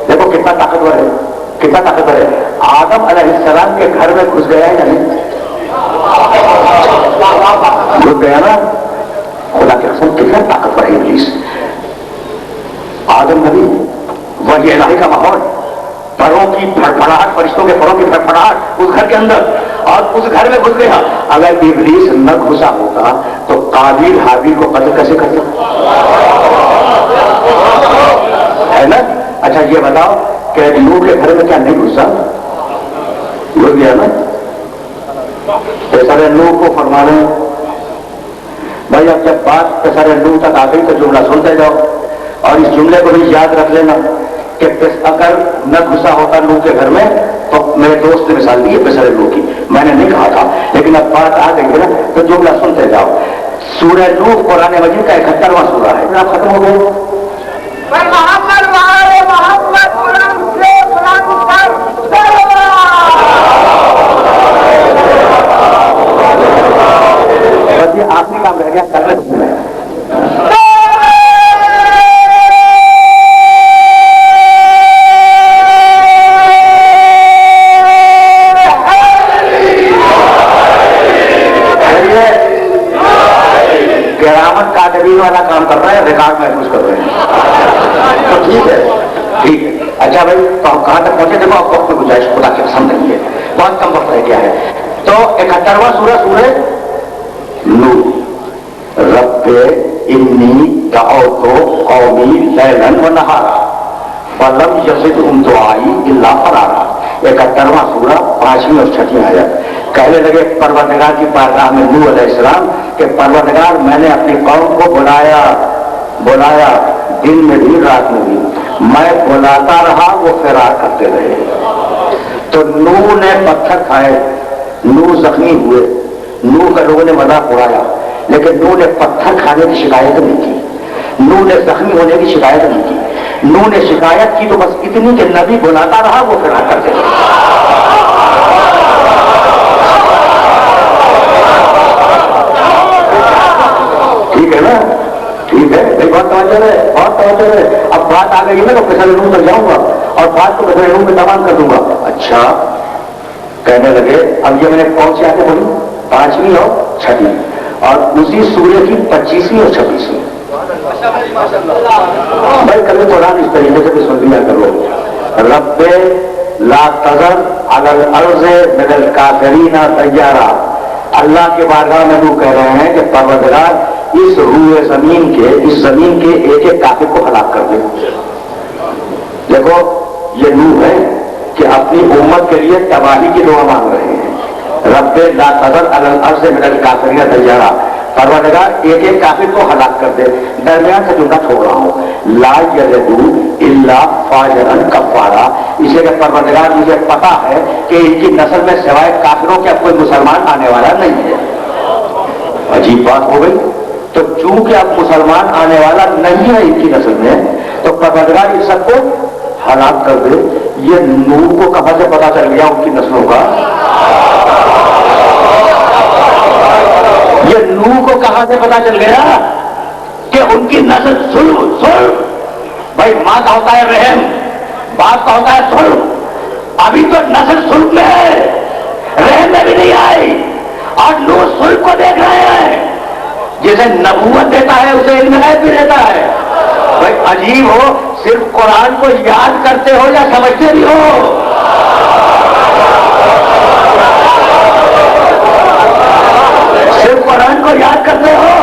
دیکھو کتنا طاقتور ہے. آدم علیہ السلام کے گھر میں گھس گیا ہے یا نہیں؟ گھس گیا نا. خدا کی قسم کتنا طاقتور ہے ابلیس. آدم نبی وحی الہی کا ماحول، پروں کی پھڑپھڑاہٹ، فرشتوں کے پروں کی پھڑپھڑاہٹ اس گھر کے اندر، اور اس گھر میں گھس گیا. اگر ابلیس نہ گھسا ہوتا تو قابیل حابیل کو قتل کیسے کرتا ہے نا؟ اچھا یہ بتاؤ کہ نوح کے گھر میں کیا نہیں گھسا؟ گھس گیا نا. پیسر نوح کو فرما رہے ہیں بھائی. اب جب بات پیسر نوح تک آ گئی تو جملہ سنتے جاؤ اور اس جملے کو بھی یاد رکھ لینا کہ اگر نہ گھسا ہوتا نوح کے گھر میں تو میرے دوست نے مثال دی ہے پیسر نوح کی، میں نے نہیں کہا تھا. لیکن اب بات آ گئی ہے نا تو جملہ سنتے جاؤ. سورہ نوح قرآن مجید کا 71واں سورہ ہے. آپ ختم ہو گئے. کچھ کر رہے ہیں. تو ٹھیک ہے ٹھیک ہے. اچھا بھائی تو ہم کہاں تک پہنچے؟ دیکھو اب وقت میں گنجائش خدا کی قسم نہیں ہے, بہت کم وقت رہ گیا ہے. تو 71واں سورہ نور. رب انی دعوت قومی لیلا ونہارا فلم یزدہم دعائی الا فرارا. 71واں سورہ 5ویں اور 6ویں آیت. کہنے لگے پروردگار کی بارگاہ میں نوح علیہ السلام کہ پروردگار میں نے اپنی قوم کو بلایا دن میں بھی رات میں بھی, میں بلاتا رہا وہ فرار کرتے رہے. تو نوح نے پتھر کھائے, نوح زخمی ہوئے, نوح کا لوگوں نے مذاق اڑایا, لیکن نوح نے پتھر کھانے کی شکایت نہیں کی, نوح نے زخمی ہونے کی شکایت نہیں کی. نوح نے شکایت کی تو بس اتنی کہ نبی بلاتا رہا وہ فرار کرتے رہے. ٹھیک ہے نا, ٹھیک ہے بھائی, بہت توجہ ہے, بہت توجہ ہے. اب بات آ گئی ہے نا تو کسان روم تک جاؤں گا اور بات کو کسان روم میں تمام کر دوں گا. اچھا کہنے لگے اب یہ میں نے کون سی آتے بولی؟ 5ویں اور 6ویں, اور اسی سورے کی 25ویں اور 26ویں. بھائی کبھی قرآن اس طریقے سے بھی سن لیا کرو. رب لا تذر علی الارض من الکافرین دیارا. اللہ کے بارگاہ میں وہ کہہ رہے ہیں کہ پروردگار اس روئے زمین کے ایک ایک کافر کو ہلاک کر دے. دیکھو یہ نوح ہے کہ اپنی امت کے لیے تباہی کی دعا مانگ رہے ہیں. رب لا تذر علی الارض من الکافرین دیارا, پروردگار ایک ایک کافر کو ہلاک کر دے. درمیان سے جملہ چھوڑ رہا ہوں, لا یلدو الا فاجرا کفارا. اسے کہ پروردگار مجھے پتا ہے کہ ان کی نسل میں سوائے کافروں کے اب کوئی مسلمان آنے والا نہیں ہے. عجیب بات ہو گئی. تو چونکہ اب مسلمان آنے والا نہیں ہے ان کی نسل میں, تو پروردگار ان سب کو ہلاک کر دے. یہ نوح کو کہاں سے پتا چل گیا ان کی نسلوں کا؟ یہ نوح کو کہاں سے پتا چل گیا کہ ان کی نسل سن بھائی, ماں کا ہوتا ہے رحم, باپ کا ہوتا ہے سلب. ابھی تو نسل سلب میں ہے, رحم میں بھی نہیں آئی, اور نوح سلب کو دیکھ رہے ہیں. جسے نبوت دیتا ہے اسے علم غیب بھی دیتا ہے. بھائی عجیب ہو, صرف قرآن کو یاد کرتے ہو یا سمجھتے بھی ہو؟ صرف قرآن کو یاد کرتے ہو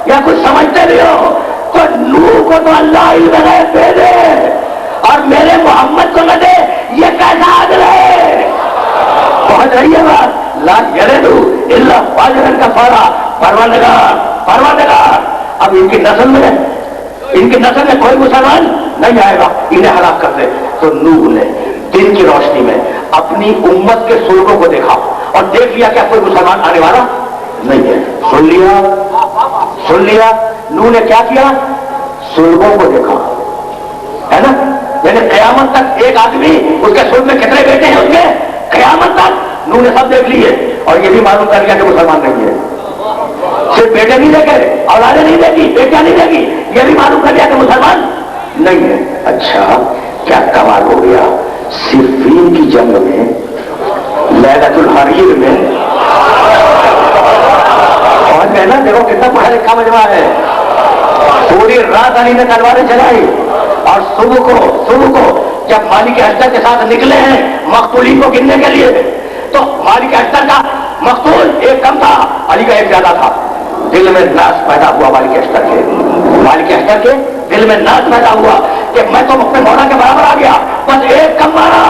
یا کچھ سمجھتے بھی ہو؟ تو نوح کو تو اللہ علم غیب دے دے اور میرے محمد کو نہ دے, یہ کیسا عدل ہے؟ پہنچ رہی ہے بات. لا یلدو الا فاجرا کفارا. پروردگار اب ان کی نسل میں کوئی مسلمان نہیں آئے گا, انہیں ہلاک کر دے. تو نوح نے دن کی روشنی میں اپنی امت کے سلگوں کو دیکھا اور دیکھ لیا کہ کوئی مسلمان آنے والا نہیں ہے. سن لیا. نوح نے کیا کیا؟ سلگوں کو دیکھا, ہے نا. یعنی قیامت تک ایک آدمی, اس کے سلگ میں کتنے بیٹے ہیں اس کے, قیامت تک نوح نے سب دیکھ لیے اور یہ بھی معلوم کر لیا کہ مسلمان نہیں ہے. صرف بیٹے نہیں دیکھے, اولادیں نہیں دیکھی, بیٹیاں نہیں دیکھی, یہ بھی معلوم کر لیا کہ مسلمان نہیں ہے. اچھا کیا کمال ہو گیا. صفین کی جنگ میں, لیلۃ الحریر میں, اور میں نا دیکھو کتنا پڑھا لکھا مجمع ہے, پوری رات علی نے تلواریں چلائی اور صبح کو جب مالک اشتر کے ساتھ نکلے ہیں مقتولین کو گننے کے لیے, تو مالک اشتر کا مقتول ایک کم تھا, علی کا ایک زیادہ تھا. دل میں ناز پیدا ہوا مالک اشتر کے دل میں ناز پیدا ہوا کہ میں تو اپنے مولا کے برابر آ گیا, بس ایک کم مارا.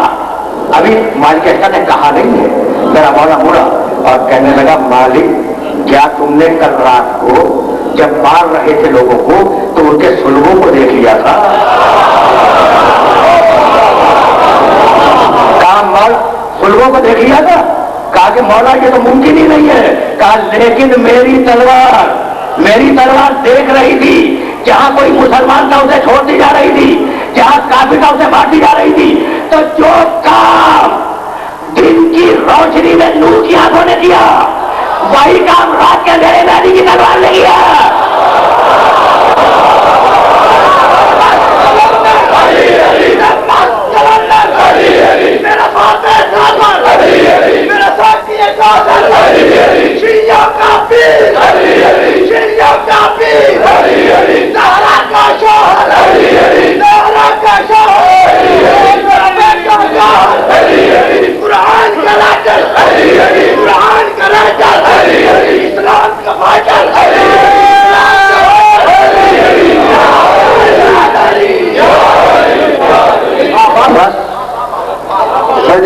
ابھی مالک اشتر نے کہا نہیں ہے, میرا مولا مڑا اور کہنے لگا, مالک کیا تم نے کل رات کو جب مار رہے تھے لوگوں کو تو ان کے سلگوں کو دیکھ لیا تھا؟ کہا مال سلگوں کو دیکھ لیا تھا. کہا کہ مولا یہ تو ممکن ہی نہیں ہے. کہا لیکن میری تلوار دیکھ رہی تھی, جہاں کوئی مسلمان تھا اسے چھوڑ دی جا رہی تھی, جہاں کافر تھا اسے مار دی جا رہی تھی. تو جو کام دن کی روشنی میں نور کی آنکھوں نے کیا, وہی کام رات کے اندھیرے میں علی کی تلوار نے کیا. کا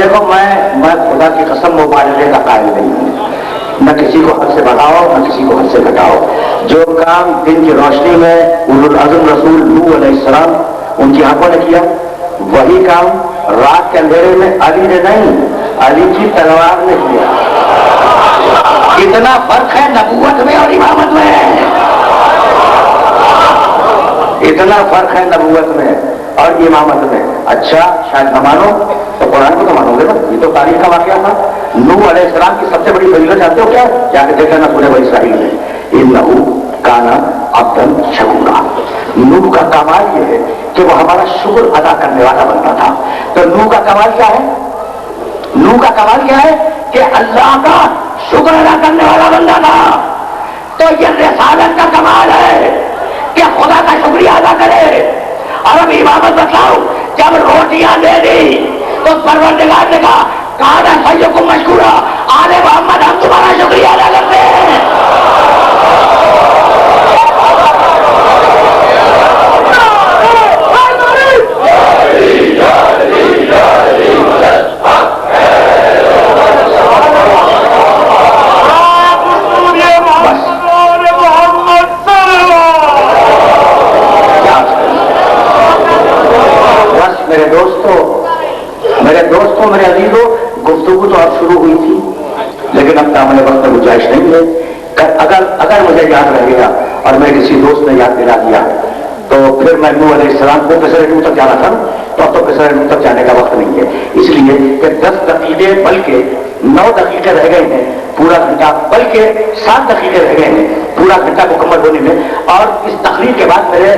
دیکھو میں خدا کی قسم مبالغے کا قائل نہیں ہوں، نہ کسی کو حد سے بڑھاؤ نہ کسی کو حد سے گھٹاؤ۔ جو کام دن کی روشنی میں اولو العزم رسول نوح علیہ السلام ان کی آنکھوں نے کیا، وہی کام رات کے اندھیرے میں علی نے نہیں، علی کی تلوار نے کیا۔ اتنا فرق ہے نبوت میں اور امامت میں، اتنا فرق ہے نبوت میں اور امامت میں۔ اچھا شاید نہ مانو تو قرآن کو تو مانو گے نا، یہ تو تاریخ کا واقعہ تھا۔ نوح علیہ السلام کی سب سے بڑی فضیلت جانتے ہو کیا؟ جا کے دیکھ لینا سورہ بنی اسرائیل میں، انہ کان عبدا شکورا۔ نوح کا کمال یہ ہے کہ وہ ہمارا شکر ادا کرنے والا بنتا تھا۔ تو نوح کا کمال کیا ہے؟ نوح کا کمال کیا ہے کہ اللہ کا شکر ادا کرنے والا بندہ تھا۔ تو یہ رسالت کا کمال ہے کہ خدا کا شکریہ ادا کرے۔ اور اب امامت بتاؤ، جب روٹیاں دے دی تو پروردگار نے کہا کانا سیدکم مشکورا، آل محمد ہم تمہارا شکریہ ادا کرتے ہیں۔ میرے عزیزوں، گفتگو تو اب شروع ہوئی تھی لیکن اب دامن وقت میں گنجائش نہیں ہے۔ اگر مجھے یاد رہ گیا اور میں کسی دوست نے یاد دلا دیا تو پھر میں نوح علیہ السلام کو پسر نوح تک جانا تھا، تو اب تو پسر نوح تک جانے کا وقت نہیں ہے، اس لیے کہ 10 دقیقے بلکہ 9 دقیقے رہ گئے ہیں پورا گھنٹہ، بلکہ 7 دقیقے رہ گئے ہیں پورا گھنٹہ مکمل ہونے میں، اور اس تقریر کے بعد میرے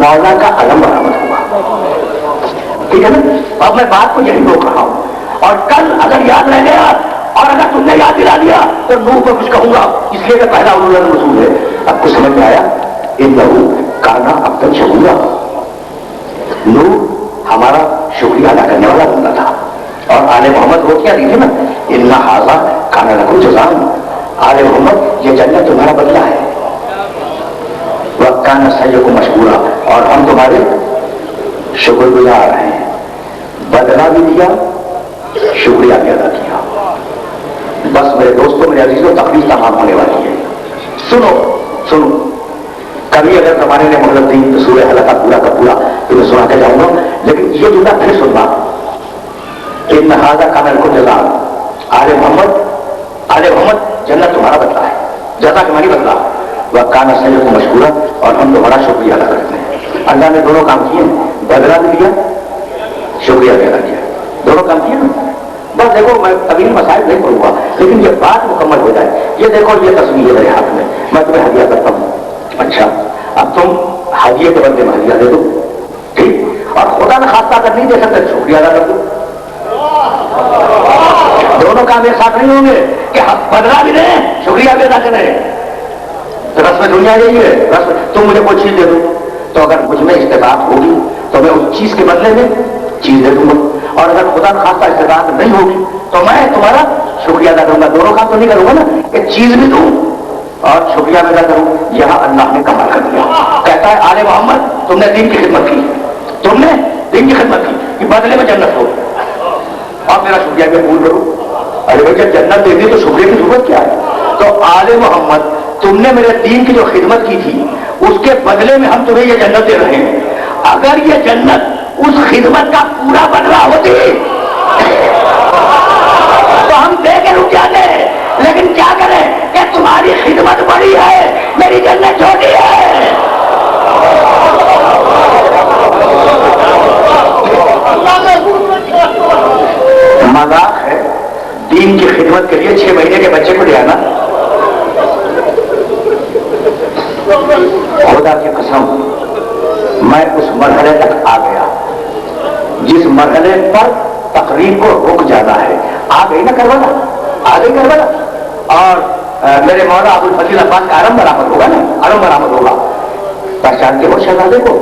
مولا کا علم برآمد ہوا، ٹھیک ہے نا؟ اب میں بات کو یہی روک رہا ہوں، اور کل اگر یاد رہ گیا اور اگر تم نے یاد دلا دیا تو نوح کو کچھ کہوں گا، اس لیے کہ پہلا اولو العزم رسول ہے۔ اب کچھ سمجھ میں آیا؟ انہ کانا عبدا شکورا، نوح ہمارا شکریہ ادا کرنے والا بندہ تھا۔ اور آل محمد وہ کیا دیکھے نا، ان ھذا کان لکم جزاء، آل محمد یہ جنت تمہارا بدلہ ہے، وکان سعیکم مشکورا، اور ہم تمہارے شکر گزار ہیں، بدلہ بھی دیا شکریہ بھی ادا کیا۔ بس میرے دوستوں میرے عزیزوں، تقریر تمام ہونے والی ہے، سنو سنو، کبھی اگر زمانے نے مہلت دی تو سورہ حلقہ پورا کا پورا تو میں سنا کے جاؤں گا، لیکن یہ جملہ پھر سننا، ان ھذا کان لکم جزاء، آل محمد جنت تمہارا بدلہ ہے، جزا تمہاری بدلہ، وکان سعیکم مشکورا، اور ہم تمہارا شکریہ ادا کرتے ہیں۔ اللہ نے دونوں کام کیے، بدلہ بھی دیا شکریہ بھی ادا کیا، دونوں کام کیے نا۔ بس دیکھو میں طویل مسائل نہیں کروں گا لیکن یہ بات مکمل ہو جائے۔ یہ دیکھو یہ تصویر ہے میرے ہاتھ میں تمہیں ہدیہ کرتا ہوں، اچھا اب تم ہدیے کے بدلے میں ہدیہ دے دو، ٹھیک؟ اور خدا نہ خاصہ اگر نہیں دے سکتے شکریہ ادا کر دو، دونوں کام ایک ساتھ نہیں ہوں گے کہ بدلہ بھی دیں شکریہ بھی ادا کریں۔ تو رسم دنیا یہی ہے، رسم تم مجھے کوئی چیز دے دو تو اگر مجھ میں استطاعت ہوگی تو میں اس چیز کے بدلے میں چیز دے دوں گا، اور اگر خدا خاصہ استطاعت نہیں ہوگی تو میں تمہارا شکریہ ادا کروں گا۔ دونوں کام تو نہیں کروں گا نا کہ چیز بھی دوں اور شکریہ بھی ادا کروں۔ یہاں اللہ نے کمال کر دیا، کہتا ہے آل محمد تم نے دین کی خدمت کی، تم نے دین کی خدمت کی، کہ بدلے میں جنت ہو اور میرا شکریہ بھی قبول کرو۔ ارے بھائی جب جنت دے دی تو شکریہ کی ضرورت کیا ہے؟ تو آل محمد تم نے میرے دین کی جو خدمت کی تھی اس کے بدلے میں ہم تمہیں یہ جنت دے رہے ہیں۔ اگر یہ جنت اس خدمت کا پورا بدلہ ہوتی تو ہم دے کے رک جاتے، لیکن کیا کریں کہ تمہاری خدمت بڑی ہے، میری جنت چھوٹی ہے۔ مذاق ہے دین کی خدمت کے لیے 6 مہینے کے بچے کو لے آنا، خدا کی قسم میں اس مرحلے تک آ گیا جس مرحلے پر تقریب کو رک جانا ہے۔ آ گئی نا کربلا، آ گئی کربلا، اور میرے مولا ابو الفضل عباس کا علم برآمد ہوگا نا، علم برآمد ہوگا۔ پہچانتے ہو شہزادے کو؟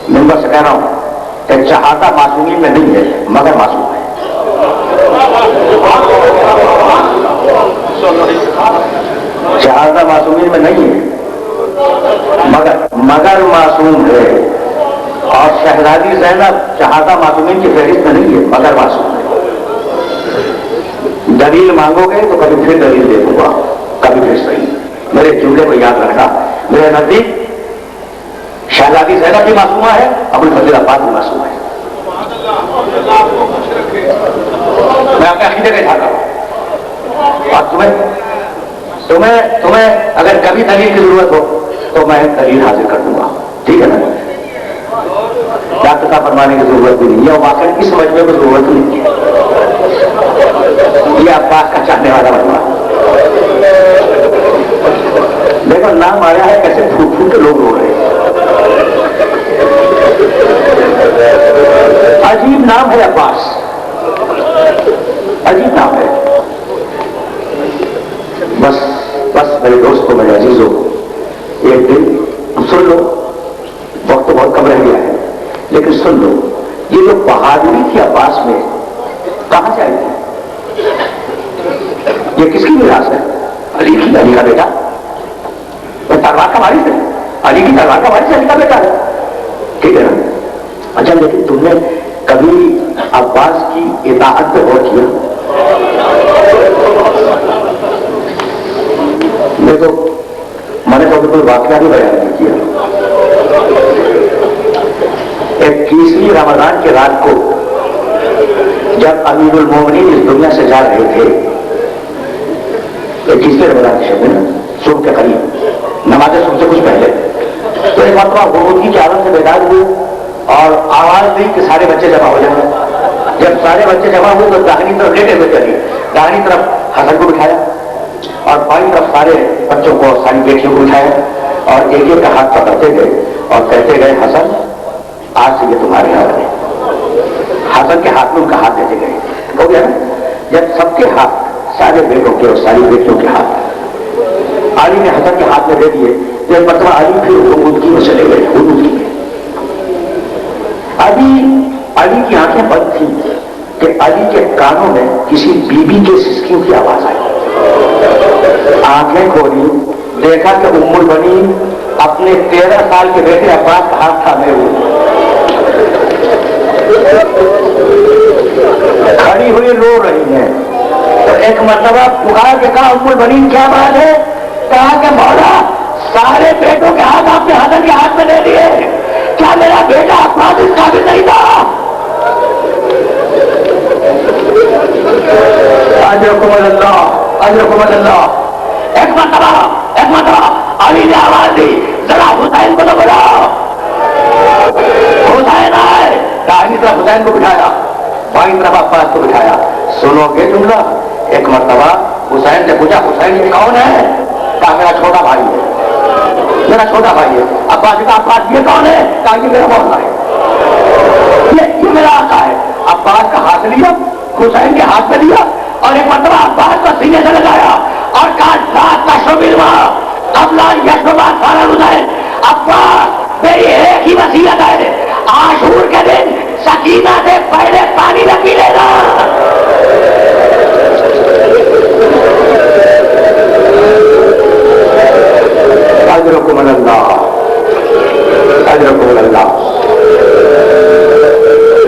ممبر سے کہہ رہا ہوں کہ چہاتا معصومین میں نہیں ہے مگر معصوم ہے، چہاتا معصومین میں نہیں ہے مگر معصوم ہے، اور شہزادی زینب شہادہ معصومین کی فہرست میں نہیں ہے مگر معصوم ہے۔ دلیل مانگو گے تو کبھی پھر دلیل دے دوں گا، کبھی پھر صحیح. میرے جملے کو یاد رکھنا. میرے نزدیک شہزادی زینب بھی معصومہ ہے، ابوالفضل عباس بھی معصوم ہے. میں اپنے عقیدے کا اظہار کر رہا ہوں. اور تمہیں اگر کبھی دلیل کی ضرورت ہو تو میں دلیل حاضر کر دوں گا. ٹھیک ہے نا؟ ڈاکٹر صاحب فرمانے کی ضرورت بھی نہیں ہے، واقعی کی سمجھنے کی ضرورت نہیں ہے. یہ عباس کا چاہنے والا بنوا. دیکھو نام آیا ہے کیسے پھوٹ پھوٹ کے لوگ رو رہے ہیں. عجیب نام ہے عباس، عجیب نام ہے. بس میرے دوستوں، میرے عزیزوں، ایک دن سن لو، وقت تو بہت کم رہ گیا ہے لیکن سن لو، یہ جو بہادری تھی عباس میں کہاں سے آئی تھی؟ یہ کس کی میراث ہے؟ علی کی، علی کا بیٹا. تلوار کا وارث ہے، علی کی تلوار کا وارث علی کا بیٹا ہے. ٹھیک ہے نا؟ اچھا لیکن تم نے کبھی عباس کی اطاعت پہ غور کیا؟ دیکھو میں نے کبھی کوئی واقعہ بھی بیان نہیں کیا. 21ویں رمضان کی رات کو جب امیر المومنین اس دنیا سے جا رہے تھے، 21ویں رمضان کی شب میں صبح کے قریب نماز صبح سے کچھ پہلے، تو ایک مرتبہ غروب کی چاروں سے بیدار ہوئے اور آواز دی کہ سارے بچے جمع ہو جائیں. جب سارے بچے جمع ہوئے تو داہنی طرف لیٹے ہوئے چلی، داہنی طرف حسن کو بٹھایا اور بائیں طرف سارے بچوں کو، ساری بیٹیوں کو بٹھایا اور ایک ایک کا ہاتھ پکڑتے گئے اور کہتے گئے حسن آج سے یہ تمہارے ہاتھ ہے. حسن کے ہاتھ میں ان کا ہاتھ دیتے گئے. ہو گیا نا؟ جب سب کے ہاتھ، سارے بیٹوں کے اور ساری بیٹیوں کے ہاتھ علی نے حسن کے ہاتھ میں دے دیے تو ایک مرتبہ علی پھر حدود کی میں چلے گئے. حدود کی علی کی آنکھیں بند تھیں کہ علی کے کانوں میں کسی بیوی کے سسکیوں کی آواز آئی. آنکھیں کھولی، دیکھا کہ ام البنین اپنے 13 سال کے بیٹے عباس کا ہاتھ تھامے ہوئے کھڑی ہوئی رو رہی ہیں. تو ایک مرتبہ پکار کے کہا ام البنین کیا بات ہے؟ کہا کہ مولا سارے بیٹوں کے ہاتھ آپ نے حسن کے ہاتھ میں دے دیے، کیا میرا بیٹا عباس اس قابل نہیں تھا؟ اجرکم اللہ، اجرکم اللہ. ایک مرتبہ علی نے آواز دی ذرا حسین کو تو بلاؤ. حسین آئے، داہنی طرف حسین کو بٹھایا، بائیں طرف عباس کو بٹھایا. سنو گے جملہ؟ ایک مرتبہ حسین سے پوچھا حسین یہ کون ہے؟ کہا میرا چھوٹا بھائی ہے، میرا چھوٹا بھائی ہے. عباس نے کہا عباس یہ کون ہے؟ کہا یہ میرا مولا ہے، یہ میرا آقا ہے. عباس کا ہاتھ لیا، حسین کے ہاتھ میں دیا اور ایک مرتبہ عباس کو سینے سے لگایا اور کہا ذات کا شبیلوا قبل یشربا سارا حسین. عباس میری ایک ہی وصیت ہے، عاشور کے دن سکینہ سے پہلے پانی نہ پی لینا. اجرکم اللہ، اجرکم اللہ.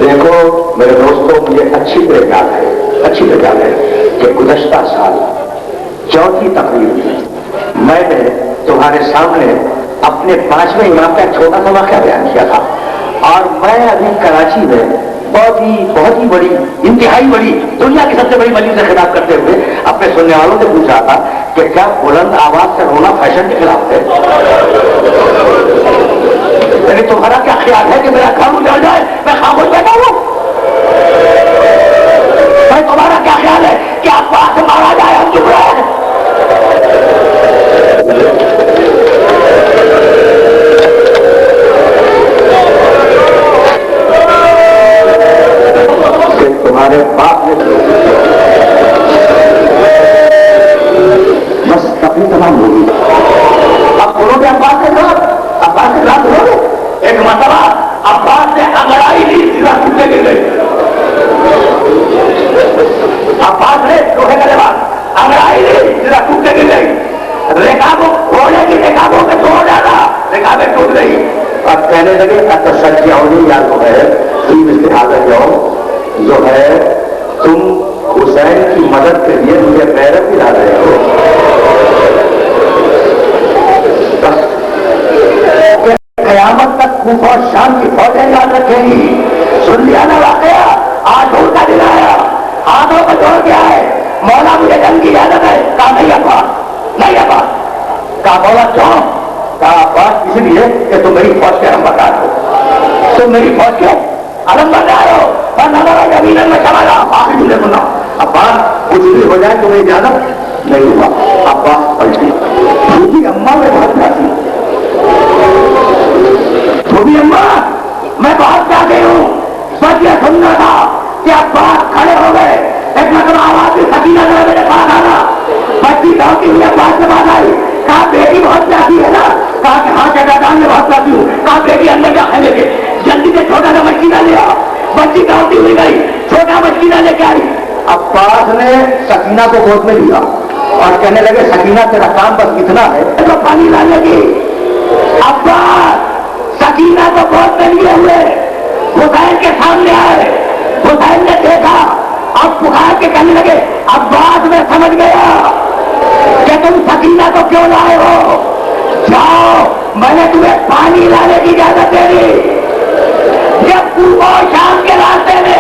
دیکھو میرے دوستوں، مجھے اچھی طرح یاد ہے کہ گزشتہ سال چوتھی تقریر میں نے تمہارے سامنے اپنے 5ویں امام کا ایک چھوٹا سا واقعہ بیان کیا تھا. اور میں ابھی کراچی میں بہت ہی بڑی، انتہائی بڑی، دنیا کی سب سے بڑی مجلس سے خطاب کرتے ہوئے اپنے سننے والوں سے پوچھ رہا تھا کہ کیا بلند آواز سے رونا فیشن کے خلاف ہے؟ یعنی تمہارا کیا خیال ہے کہ میرا گھر اجڑ جائے میں خاموش بیٹھا ہوں؟ تمہارا کیا خیال ہے کہ عباس مارا جائے ہم چپ رہے ہیں؟ تمہارے باپ نے بس تقریر تمام ہوگی. اب بولو گے عباس کے ساتھ بولو گے. ایک مرتبہ عباس نے انگڑائی لی، سیدھا ٹوٹنے گر گئی. عباس نے لوہے کا لباس انگڑائی لی، سیدھا ٹوٹنے گر گئی. رکابوں گھوڑے کی رکابوں میں توڑ ڈالا، رکابیں ٹوٹ گئی. اب کہنے لگے یا جو ہے جو ہے تم حسین کی مدد کے لیے مجھے غیرت دلا رہے ہو؟ قیامت تک کوفہ اور شام کی فوجیں یاد رکھیں گی. سن لیا نا واقعہ؟ آج کا دن آیا, ہاتھوں کو جوڑ کے آئے, مولا مجھے جنگ کی اجازت ہے. کہا نہیں ابا, نہیں ابا. کہا مولا کیوں؟ کہا بات اس لیے کہ تم میری فوج کے علمبردار ہو, تم میری فوج کے علمبردار ہو. اور نظر زمین میں چلا آخر مجھے سنا, ابا کچھ بھی ہو جائے تمہیں اجازت نہیں ہوا. ابا پلٹی, چھوٹی اماں میں بہت چاہتی ہوں, چھوٹی اماں میں بہت چاہتی ہوں. سچ یہ سننا تھا کہ ابا کھڑے ہو گئے. ایک مرتبہ آواز بھی سکینہ ذرا میرے پاس آنا. بچی دوڑتی ہوئی ابا کے پاس آئی. کہا بیٹی بہت چاہتی ہے نا؟ کہا کہ ہاں چچا جان میں بہت چاہتی ہوں. کہا بیٹی اندر جا کھانے کے, جلدی سے چھوٹا سا مچھلی لے آ. بچی دوڑتی ہوئی گئی, چھوٹا مچھلی لے کے آئی. عباس نے سکینہ کو گود میں لیا اور کہنے لگے سکینہ تیرا کام بس اتنا ہے تو پانی لانے کی. عباس سکینہ کو گود میں لیے ہوئے حسین کے سامنے آئے. حسین نے دیکھا اور پکار کے کہنے لگے عباس میں سمجھ گیا کہ تم سکینہ کو کیوں لائے ہو. جاؤ, میں نے تمہیں پانی لانے کی اجازت دے دی. جب کوفہ اور شام کے راستے میں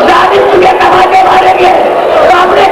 ظالم تجھے دبا کے ماریں گے تو اپنے